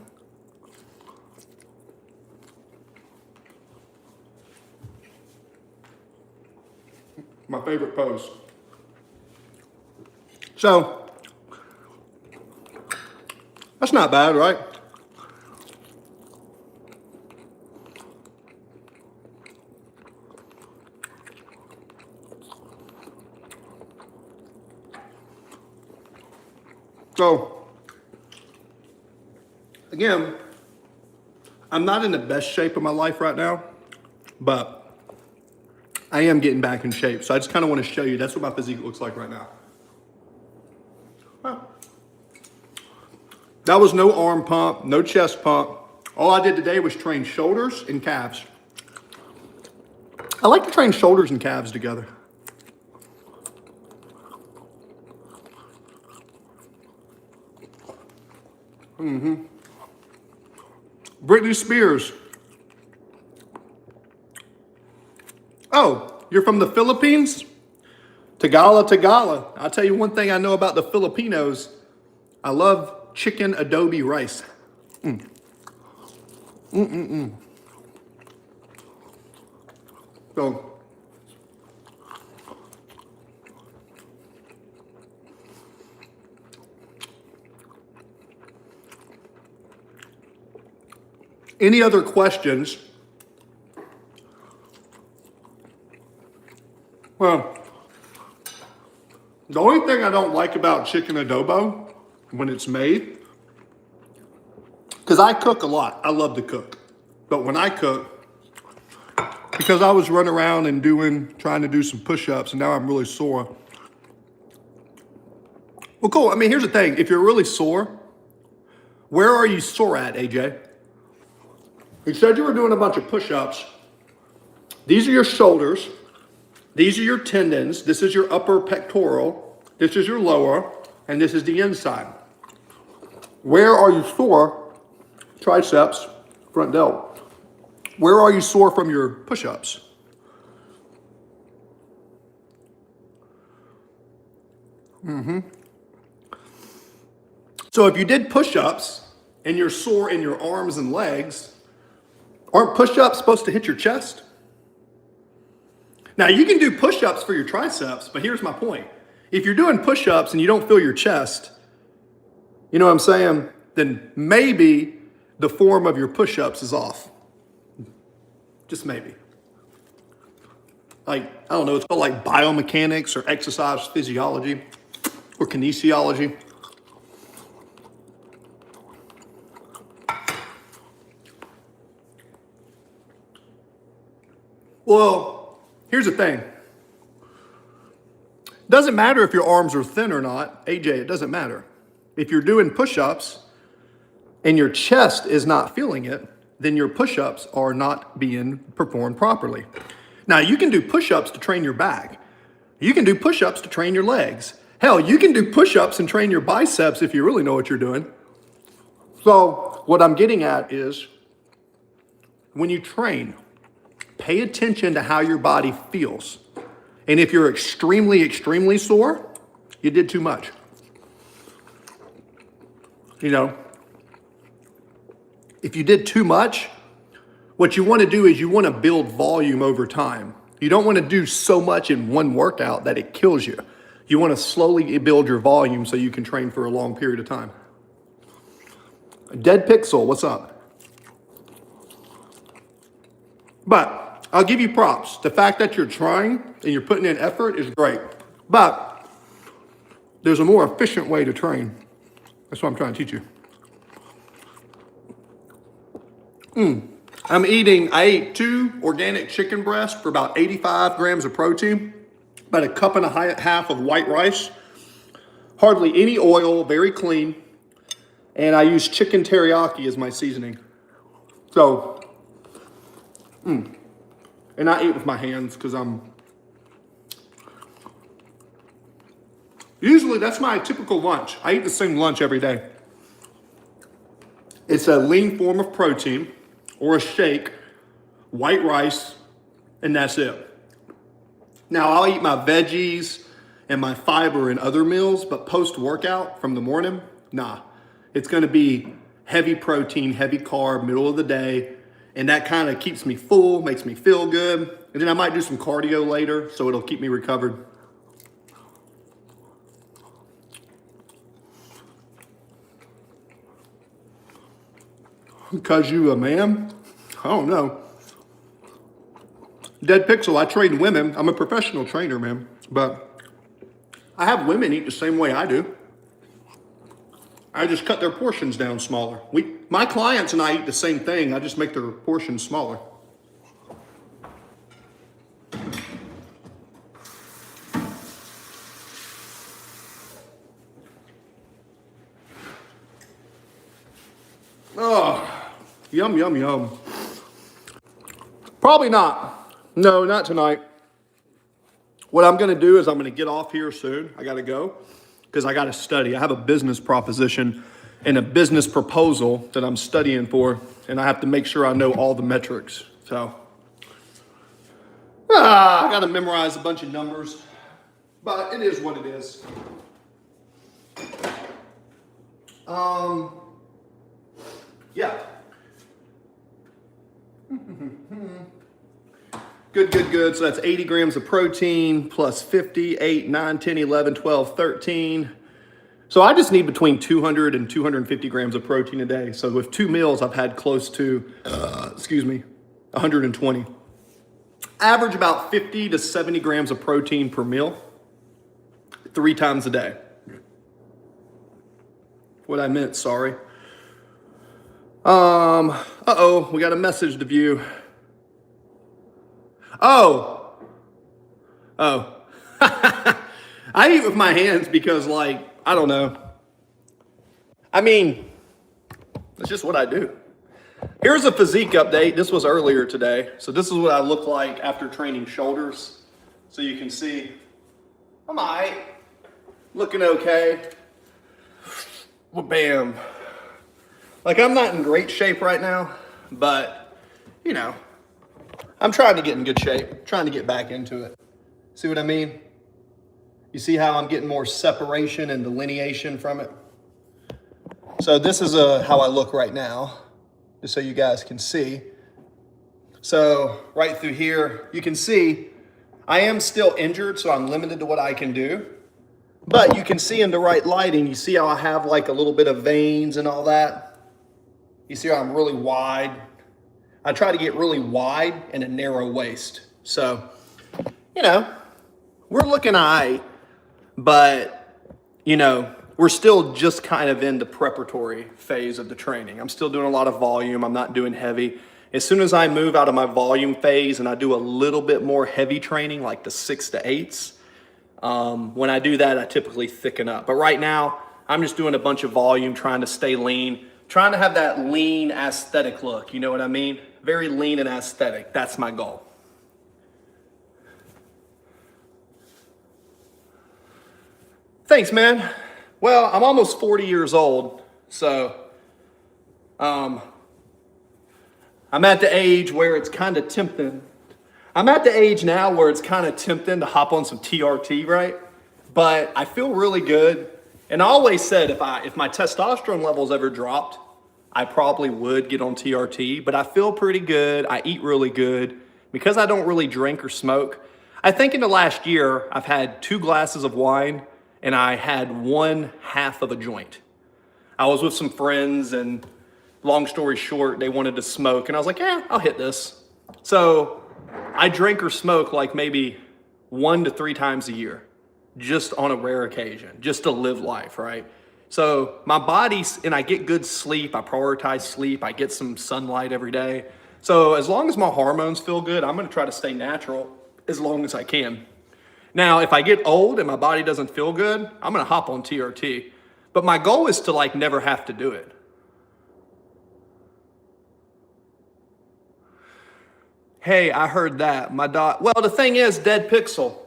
My favorite pose. So, that's not bad, right? So, again, I'm not in the best shape of my life right now, but I am getting back in shape. So I just kind of want to show you, that's what my physique looks like right now. Well, that was no arm pump, no chest pump. All I did today was train shoulders and calves. I like to train shoulders and calves together. Britney Spears. Oh, you're from the Philippines? Tagala, Tagala. I'll tell you one thing I know about the Filipinos. I love chicken adobe rice. So, any other questions? Well, the only thing I don't like about chicken adobo when it's made, because I cook a lot. I love to cook. But when I cook, because I was running around and trying to do some push-ups, and now I'm really sore. Well, cool. I mean, here's the thing. If you're really sore, where are you sore at, AJ? You said you were doing a bunch of push-ups. These are your shoulders. These are your tendons. This is your upper pectoral. This is your lower. And this is the inside. Where are you sore? Triceps, front delt. Where are you sore from your push-ups? So if you did push-ups and you're sore in your arms and legs, aren't push-ups supposed to hit your chest? Now, you can do push-ups for your triceps, but here's my point. If you're doing push-ups and you don't feel your chest, you know what I'm saying? Then maybe the form of your push-ups is off. Just maybe. Like, I don't know, it's called like biomechanics or exercise physiology or kinesiology. Well, here's the thing. Doesn't matter if your arms are thin or not, AJ, it doesn't matter. If you're doing push-ups and your chest is not feeling it, then your push-ups are not being performed properly. Now, you can do push-ups to train your back. You can do push-ups to train your legs. Hell, you can do push-ups and train your biceps if you really know what you're doing. So, what I'm getting at is when you train, pay attention to how your body feels. And if you're extremely, extremely sore, you did too much. You know, if you did too much, what you want to do is you want to build volume over time. You don't want to do so much in one workout that it kills you. You want to slowly build your volume so you can train for a long period of time. Dead Pixel, what's up? But I'll give you props. The fact that you're trying and you're putting in effort is great. But there's a more efficient way to train. That's what I'm trying to teach you. I ate 2 organic chicken breasts for about 85 grams of protein, about a cup and a half of white rice, hardly any oil, very clean, and I use chicken teriyaki as my seasoning. So, and I ate with my hands because usually that's my typical lunch. I eat the same lunch every day. It's a lean form of protein or a shake, white rice, and that's it. Now I'll eat my veggies and my fiber in other meals, but post-workout from the morning, nah. It's gonna be heavy protein, heavy carb, middle of the day, and that kind of keeps me full, makes me feel good. And then I might do some cardio later, so it'll keep me recovered. Because you a man? I don't know. Dead Pixel, I train women. I'm a professional trainer, man. But I have women eat the same way I do. I just cut their portions down smaller. My clients and I eat the same thing. I just make their portions smaller. Oh, yum, yum, yum. Probably not. No, not tonight. What I'm gonna do is I'm gonna get off here soon. I gotta go because I gotta study. I have a business proposition and a business proposal that I'm studying for, and I have to make sure I know all the metrics. So, I gotta memorize a bunch of numbers, but it is what it is. Yeah. Good. So that's 80 grams of protein plus 50, 8, 9, 10, 11, 12, 13. So I just need between 200 and 250 grams of protein a day. So with 2 meals, I've had close to, 120. Average about 50 to 70 grams of protein per meal, 3 times a day. What I meant, sorry. We got a message to view. Oh. I eat with my hands because, like, I don't know. I mean, that's just what I do. Here's a physique update. This was earlier today. So this is what I look like after training shoulders. So you can see, I'm all right. Looking okay. Well, bam. Like, I'm not in great shape right now, but, you know, I'm trying to get in good shape, trying to get back into it. See what I mean? You see how I'm getting more separation and delineation from it? So this is how I look right now, just so you guys can see. So right through here, you can see I am still injured, so I'm limited to what I can do. But you can see in the right lighting, you see how I have like a little bit of veins and all that? You see how I'm really wide? I try to get really wide and a narrow waist. So, you know, we're looking all right, but, you know, we're still just kind of in the preparatory phase of the training. I'm still doing a lot of volume. I'm not doing heavy. As soon as I move out of my volume phase and I do a little bit more heavy training, like the 6 to 8s, when I do that, I typically thicken up. But right now, I'm just doing a bunch of volume, trying to stay lean, trying to have that lean aesthetic look. You know what I mean? Very lean and aesthetic. That's my goal. Thanks, man. Well, I'm almost 40 years old, so I'm at the age where it's kind of tempting. I'm at the age now where it's kind of tempting to hop on some TRT, right? But I feel really good. And I always said if my testosterone levels ever dropped, I probably would get on TRT, but I feel pretty good. I eat really good. Because I don't really drink or smoke, I think in the last year, I've had 2 glasses of wine and I had 1/2 of a joint. I was with some friends and long story short, they wanted to smoke and I was like, yeah, I'll hit this. So I drink or smoke like maybe 1 to 3 times a year, just on a rare occasion, just to live life, right? So my body's, and I get good sleep, I prioritize sleep, I get some sunlight every day. So as long as my hormones feel good, I'm gonna try to stay natural as long as I can. Now, if I get old and my body doesn't feel good, I'm gonna hop on TRT. But my goal is to like never have to do it. Hey, I heard that. Well, the thing is, Dead Pixel.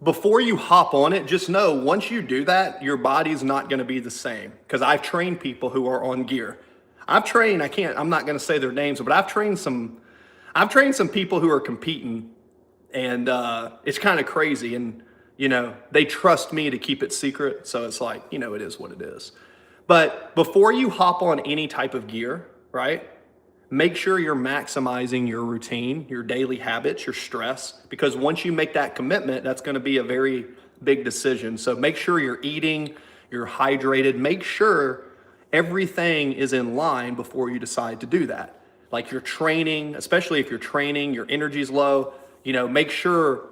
Before you hop on it, just know once you do that, your body's not gonna be the same. Because I've trained people who are on gear. I'm not gonna say their names, but I've trained some people who are competing, and it's kind of crazy. And they trust me to keep it secret, so it's like, it is what it is. But before you hop on any type of gear, right? Make sure you're maximizing your routine, your daily habits, your stress, because once you make that commitment, that's going to be a very big decision. So make sure you're eating, you're hydrated, make sure everything is in line before you decide to do that. Like you're training, especially if you're training, your energy's low, make sure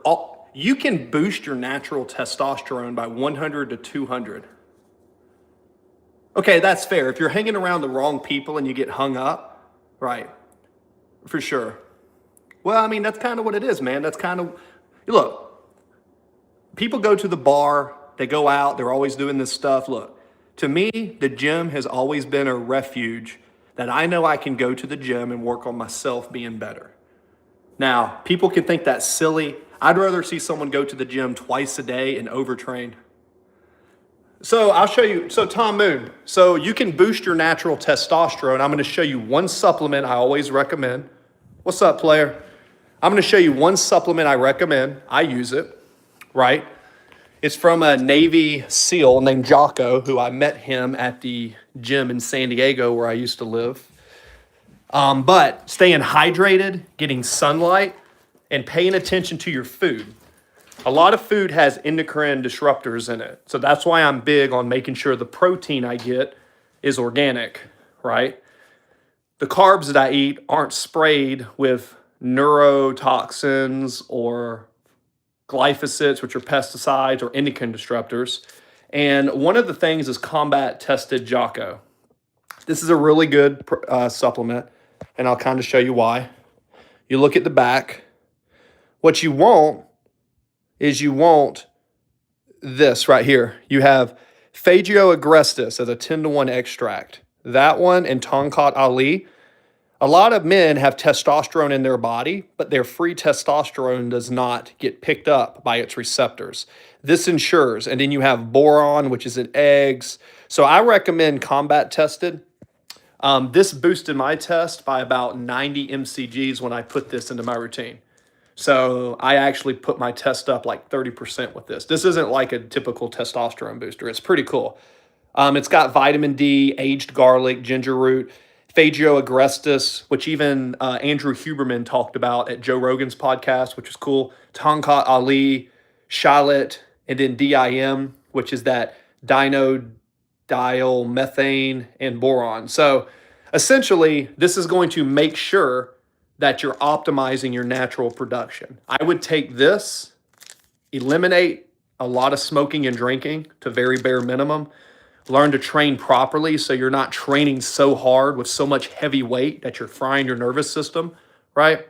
you can boost your natural testosterone by 100 to 200. Okay, that's fair. If you're hanging around the wrong people and you get hung up, right, for sure. Well, I mean, that's kind of what it is, man. Look, people go to the bar, they go out, they're always doing this stuff. Look, to me, the gym has always been a refuge that I know I can go to the gym and work on myself being better. Now, people can think that's silly. I'd rather see someone go to the gym twice a day and overtrain. So I'll show you, Tom Moon, so you can boost your natural testosterone. I'm gonna show you one supplement I always recommend. What's up, player? I'm gonna show you one supplement I recommend. I use it, right? It's from a Navy SEAL named Jocko, who I met him at the gym in San Diego where I used to live. But staying hydrated, getting sunlight, and paying attention to your food. A lot of food has endocrine disruptors in it. So that's why I'm big on making sure the protein I get is organic, right? The carbs that I eat aren't sprayed with neurotoxins or glyphosates, which are pesticides, or endocrine disruptors. And one of the things is Combat Tested Jocko. This is a really good supplement, and I'll kind of show you why. You look at the back. What you want is this right here. You have Phagio agrestis as a 10-to-1 extract. That one and Tongkat Ali. A lot of men have testosterone in their body, but their free testosterone does not get picked up by its receptors. This ensures, and then you have boron, which is in eggs. So I recommend Combat Tested. This boosted my test by about 90 mcgs when I put this into my routine. So I actually put my test up like 30% with this. This isn't like a typical testosterone booster. It's pretty cool. It's got vitamin D, aged garlic, ginger root, Phagio agrestis, which even Andrew Huberman talked about at Joe Rogan's podcast, which is cool. Tongkat Ali, shallot, and then DIM, which is that dinodilmethane and boron. So essentially, this is going to make sure that you're optimizing your natural production. I would take this, eliminate a lot of smoking and drinking to very bare minimum, learn to train properly so you're not training so hard with so much heavy weight that you're frying your nervous system, right?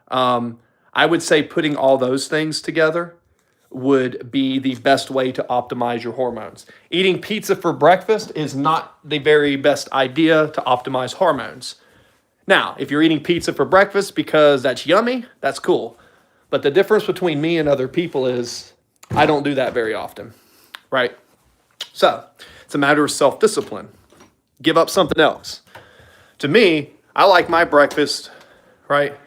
I would say putting all those things together would be the best way to optimize your hormones. Eating pizza for breakfast is not the very best idea to optimize hormones. Now, if you're eating pizza for breakfast because that's yummy, that's cool. But the difference between me and other people is I don't do that very often, right? So It's a matter of self-discipline. Give up something else. To me, I like my breakfast, right?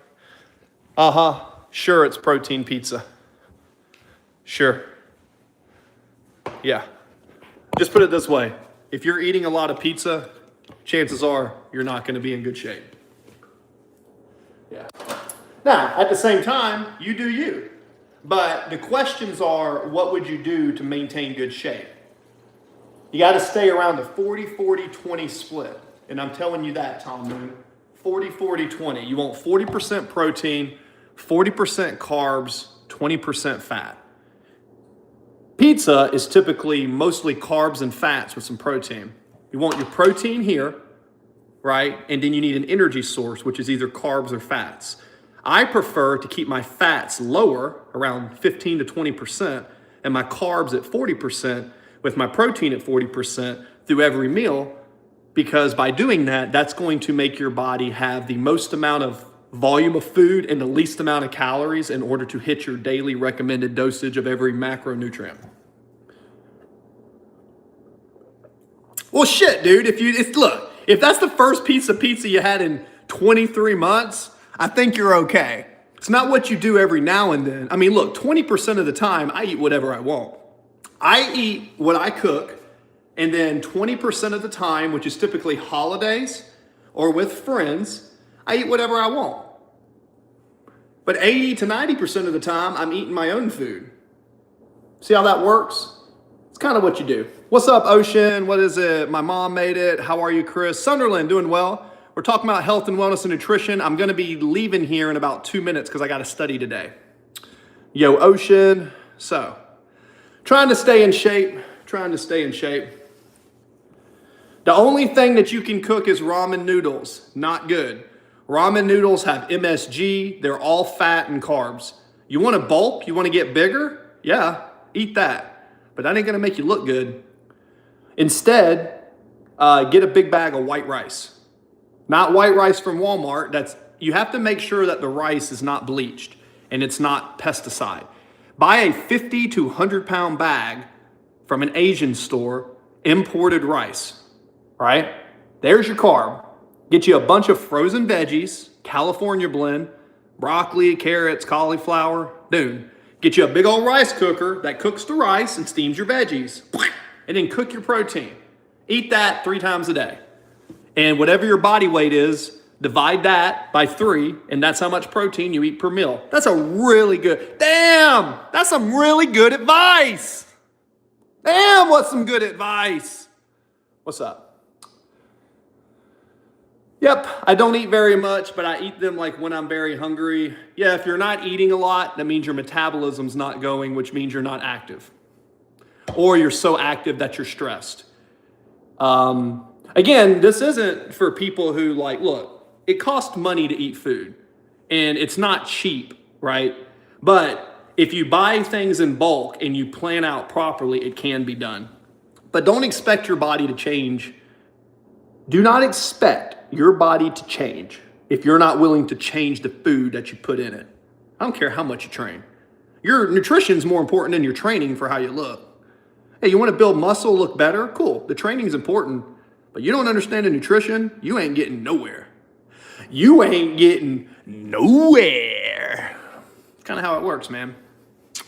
Sure, it's protein pizza. Sure. Yeah. Just put it this way. If you're eating a lot of pizza, chances are you're not going to be in good shape. Yeah. Now, at the same time, you do you. But the questions are, what would you do to maintain good shape? You got to stay around the 40-40-20 split. And I'm telling you that, Tom Moon. 40-40-20. You want 40% protein, 40% carbs, 20% fat. Pizza is typically mostly carbs and fats with some protein. You want your protein here, right? And then you need an energy source, which is either carbs or fats. I prefer to keep my fats lower, around 15 to 20%, and my carbs at 40%, with my protein at 40% through every meal, because by doing that, that's going to make your body have the most amount of volume of food and the least amount of calories in order to hit your daily recommended dosage of every macronutrient. Well, shit, dude, if that's the first piece of pizza you had in 23 months, I think you're okay. It's not what you do every now and then. I mean, look, 20% of the time, I eat whatever I want. I eat what I cook, and then 20% of the time, which is typically holidays or with friends, I eat whatever I want. But 80 to 90% of the time, I'm eating my own food. See how that works? It's kind of what you do. What's up, Ocean? What is it? My mom made it. How are you, Chris? Sunderland, doing well. We're talking about health and wellness and nutrition. I'm going to be leaving here in about 2 minutes because I got to study today. Yo, Ocean. So, trying to stay in shape. The only thing that you can cook is ramen noodles. Not good. Ramen noodles have MSG. They're all fat and carbs. You want to bulk? You want to get bigger? Yeah, eat that. But that ain't going to make you look good. Instead, get a big bag of white rice. Not white rice from Walmart. You have to make sure that the rice is not bleached and it's not pesticide. Buy a 50 to 100 pound bag from an Asian store, imported rice, right? There's your carb. Get you a bunch of frozen veggies, California blend, broccoli, carrots, cauliflower. Dude, get you a big old rice cooker that cooks the rice and steams your veggies. And then cook your protein. Eat that 3 times a day. And whatever your body weight is, divide that by 3, and that's how much protein you eat per meal. That's a really good, that's some really good advice. What's some good advice? What's up? Yep, I don't eat very much, but I eat them like when I'm very hungry. Yeah, if you're not eating a lot, that means your metabolism's not going, which means you're not active. Or you're so active that you're stressed. Again, this isn't for people who look, it costs money to eat food and it's not cheap, right? But if you buy things in bulk and you plan out properly, it can be done. But don't expect your body to change. Do not expect your body to change if you're not willing to change the food that you put in it. I don't care how much you train. Your nutrition is more important than your training for how you look. Hey, you want to build muscle, look better? Cool. The training is important, but you don't understand the nutrition, you ain't getting nowhere. You ain't getting nowhere. It's kind of how it works, man.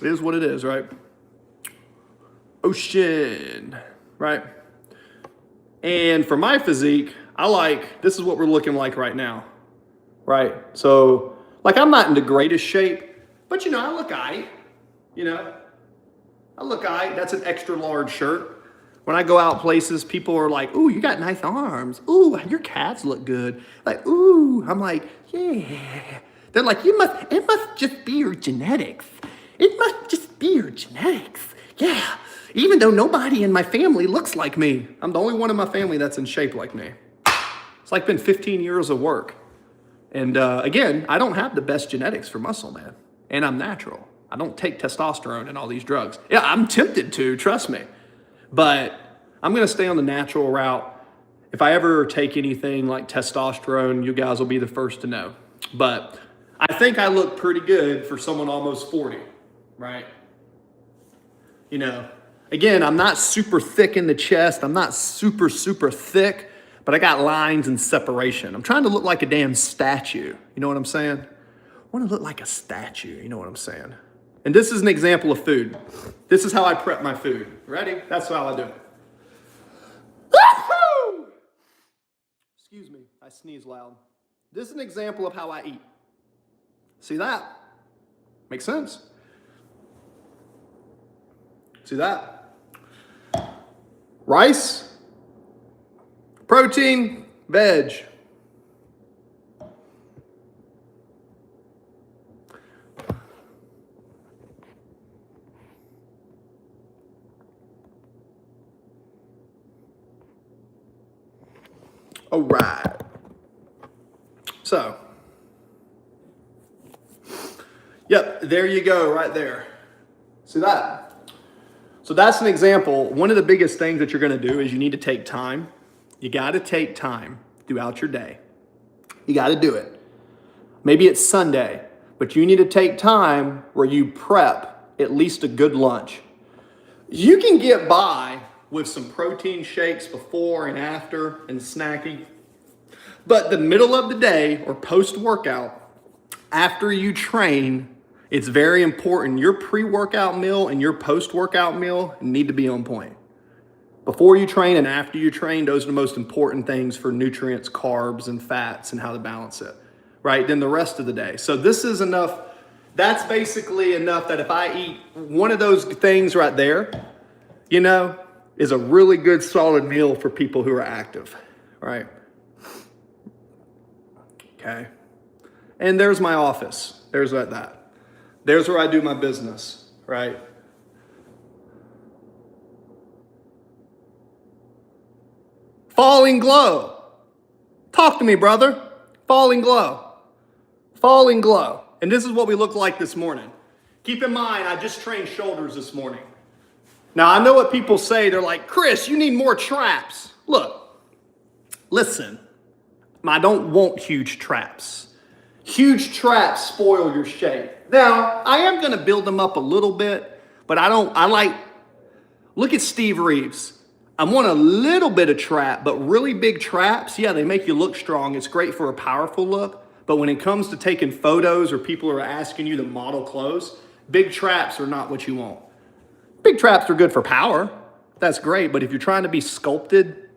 It is what it is, right? Ocean, right? And for my physique, this is what we're looking like right now, right? So, I'm not in the greatest shape, but I look aight, I look aight. That's an extra large shirt. When I go out places, people are like, ooh, you got nice arms. Ooh, your calves look good. Ooh, I'm like, yeah. They're like, it must just be your genetics. It must just be your genetics. Yeah. Even though nobody in my family looks like me. I'm the only one in my family that's in shape like me. It's been 15 years of work. And again, I don't have the best genetics for muscle, man. And I'm natural. I don't take testosterone and all these drugs. Yeah, I'm tempted to, trust me. But I'm going to stay on the natural route. If I ever take anything like testosterone, you guys will be the first to know. But I think I look pretty good for someone almost 40, right? Again, I'm not super thick in the chest. I'm not super, super thick, but I got lines and separation. I'm trying to look like a damn statue. You know what I'm saying? I want to look like a statue. You know what I'm saying? And this is an example of food. This is how I prep my food. Ready? That's how I do it. Woo-hoo! Excuse me, I sneeze loud. This is an example of how I eat. See that? Makes sense? See that? Rice, protein, veg. All right. So, yep, there you go, right there. See that? So that's an example. One of the biggest things that you're going to do is you need to take time. You got to take time throughout your day. You got to do it. Maybe it's Sunday, but you need to take time where you prep at least a good lunch. You can get by with some protein shakes before and after and snacking, but the middle of the day or post-workout, after you train, it's very important. Your pre-workout meal and your post-workout meal need to be on point. Before you train and after you train, those are the most important things for nutrients, carbs, and fats and how to balance it, right? Then the rest of the day. So this is enough. That's basically enough that if I eat one of those things right there, you know, is a really good solid meal for people who are active, right? Okay. And there's my office. There's that. There's where I do my business, right? Falling glow. Talk to me, brother. Falling glow. Falling glow. And this is what we look like this morning. Keep in mind, I just trained shoulders this morning. Now, I know what people say. They're like, Chris, you need more traps. Look, listen, I don't want huge traps. Huge traps spoil your shape. Now, I am going to build them up a little bit, but look at Steve Reeves. I want a little bit of trap, but really big traps, yeah, they make you look strong. It's great for a powerful look, but when it comes to taking photos or people are asking you to model clothes, big traps are not what you want. Big traps are good for power. That's great, but if you're trying to be sculpted,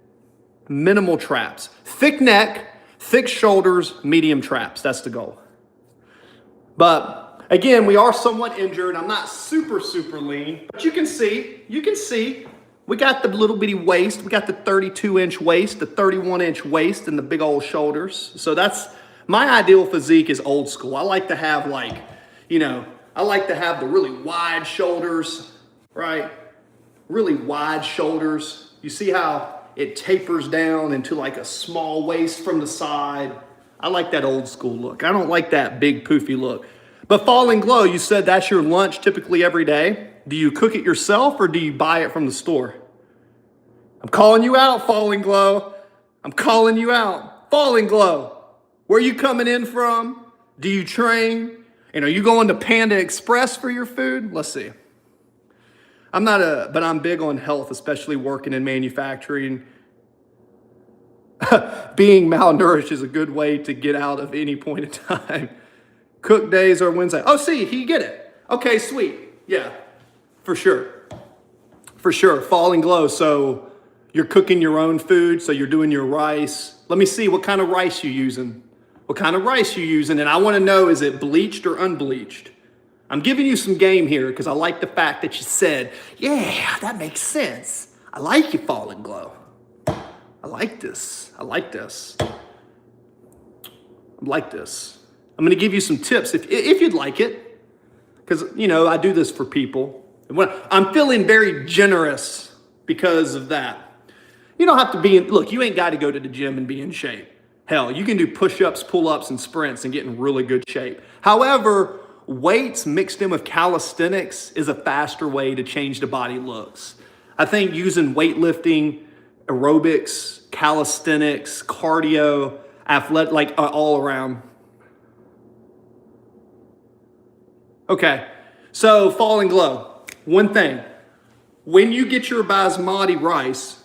minimal traps. Thick neck, thick shoulders, medium traps. That's the goal. But again, we are somewhat injured. I'm not super, super lean, but you can see, we got the little bitty waist. We got the 32-inch waist, the 31-inch waist, and the big old shoulders. So that's, my ideal physique is old school. I like to have I like to have the really wide shoulders, right? Really wide shoulders. You see how it tapers down into like a small waist from the side. I like that old school look. I don't like that big poofy look. But Falling Glow, you said that's your lunch typically every day. Do you cook it yourself or do you buy it from the store? I'm calling you out, Falling Glow. I'm calling you out. Falling Glow, where are you coming in from? Do you train? And are you going to Panda Express for your food? Let's see. But I'm big on health, especially working in manufacturing. Being malnourished is a good way to get out of any point in time. Cook days are Wednesday. Oh, see, you get it. Okay, sweet. Yeah, for sure. For sure, Falling Glow. So you're cooking your own food, so you're doing your rice. Let me see what kind of rice you're using. What kind of rice you're using, and I want to know, is it bleached or unbleached? I'm giving you some game here because I like the fact that you said, yeah, that makes sense. I like you, Falling Glow. I like this. I like this. I like this. I'm going to give you some tips if you'd like it, because, I do this for people. I'm feeling very generous because of that. You don't have to look, you ain't got to go to the gym and be in shape. Hell, you can do push-ups, pull-ups, and sprints and get in really good shape. However, weights mixed in with calisthenics is a faster way to change the body looks. I think using weightlifting, aerobics, calisthenics, cardio, athletic, all around. Okay, so Falling Glow. One thing, when you get your basmati rice,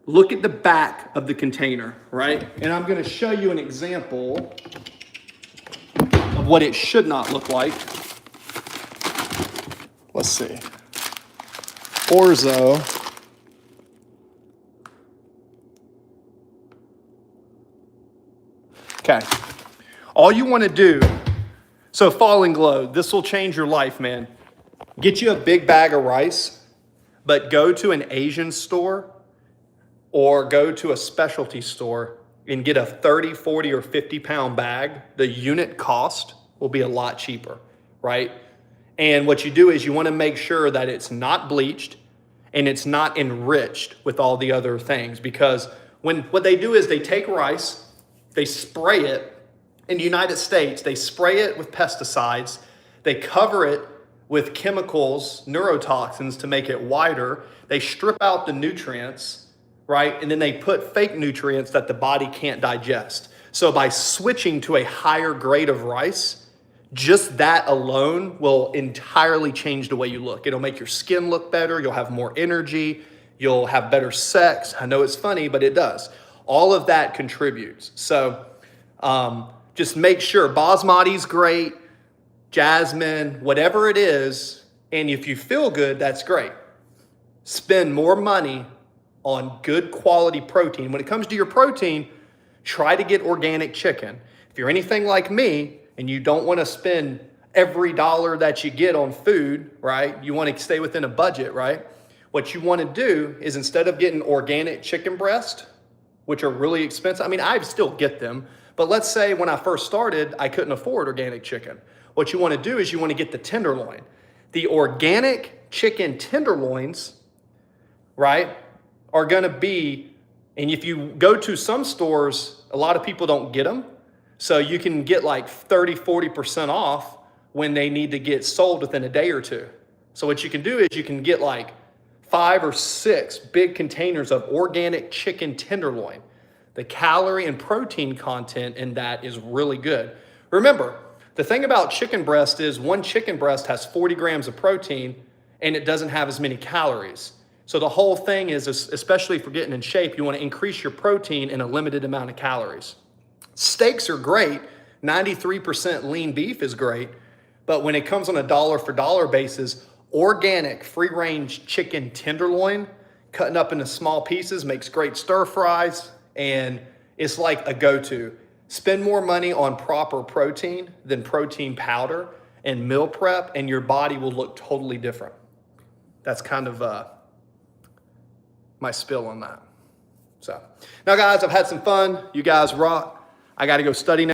look at the back of the container, right? And I'm gonna show you an example of what it should not look like. Let's see. Orzo. Okay. All you want to do, so Falling Glow, this will change your life, man. Get you a big bag of rice, but go to an Asian store or go to a specialty store and get a 30, 40, or 50 pound bag. The unit cost will be a lot cheaper, right? And what you do is you want to make sure that it's not bleached and it's not enriched with all the other things, because what they do is they take rice, they spray it. In the United States, they spray it with pesticides, they cover it with chemicals, neurotoxins to make it whiter, they strip out the nutrients, right? And then they put fake nutrients that the body can't digest. So by switching to a higher grade of rice, just that alone will entirely change the way you look. It'll make your skin look better, you'll have more energy, you'll have better sex. I know it's funny, but it does. All of that contributes. So just make sure basmati's great, jasmine, whatever it is, and if you feel good, that's great. Spend more money on good quality protein. When it comes to your protein, try to get organic chicken. If you're anything like me and you don't want to spend every dollar that you get on food, right? You want to stay within a budget, right? What you want to do is, instead of getting organic chicken breast, which are really expensive, I mean, I still get them, but let's say when I first started, I couldn't afford organic chicken. What you want to do is you want to get the tenderloin. The organic chicken tenderloins, right, are going to be, and if you go to some stores, a lot of people don't get them. So you can get like 30, 40% off when they need to get sold within a day or two. So what you can do is you can get like 5 or 6 big containers of organic chicken tenderloin. The calorie and protein content in that is really good. Remember, the thing about chicken breast is one chicken breast has 40 grams of protein and it doesn't have as many calories. So the whole thing is, especially for getting in shape, you want to increase your protein in a limited amount of calories. Steaks are great. 93% lean beef is great. But when it comes on a dollar for dollar basis, organic free range chicken tenderloin, cutting up into small pieces, makes great stir fries, and it's like a go-to. Spend more money on proper protein than protein powder and meal prep, and your body will look totally different. That's kind of my spill on that. So now, guys, I've had some fun. You guys rock. I got to go study now.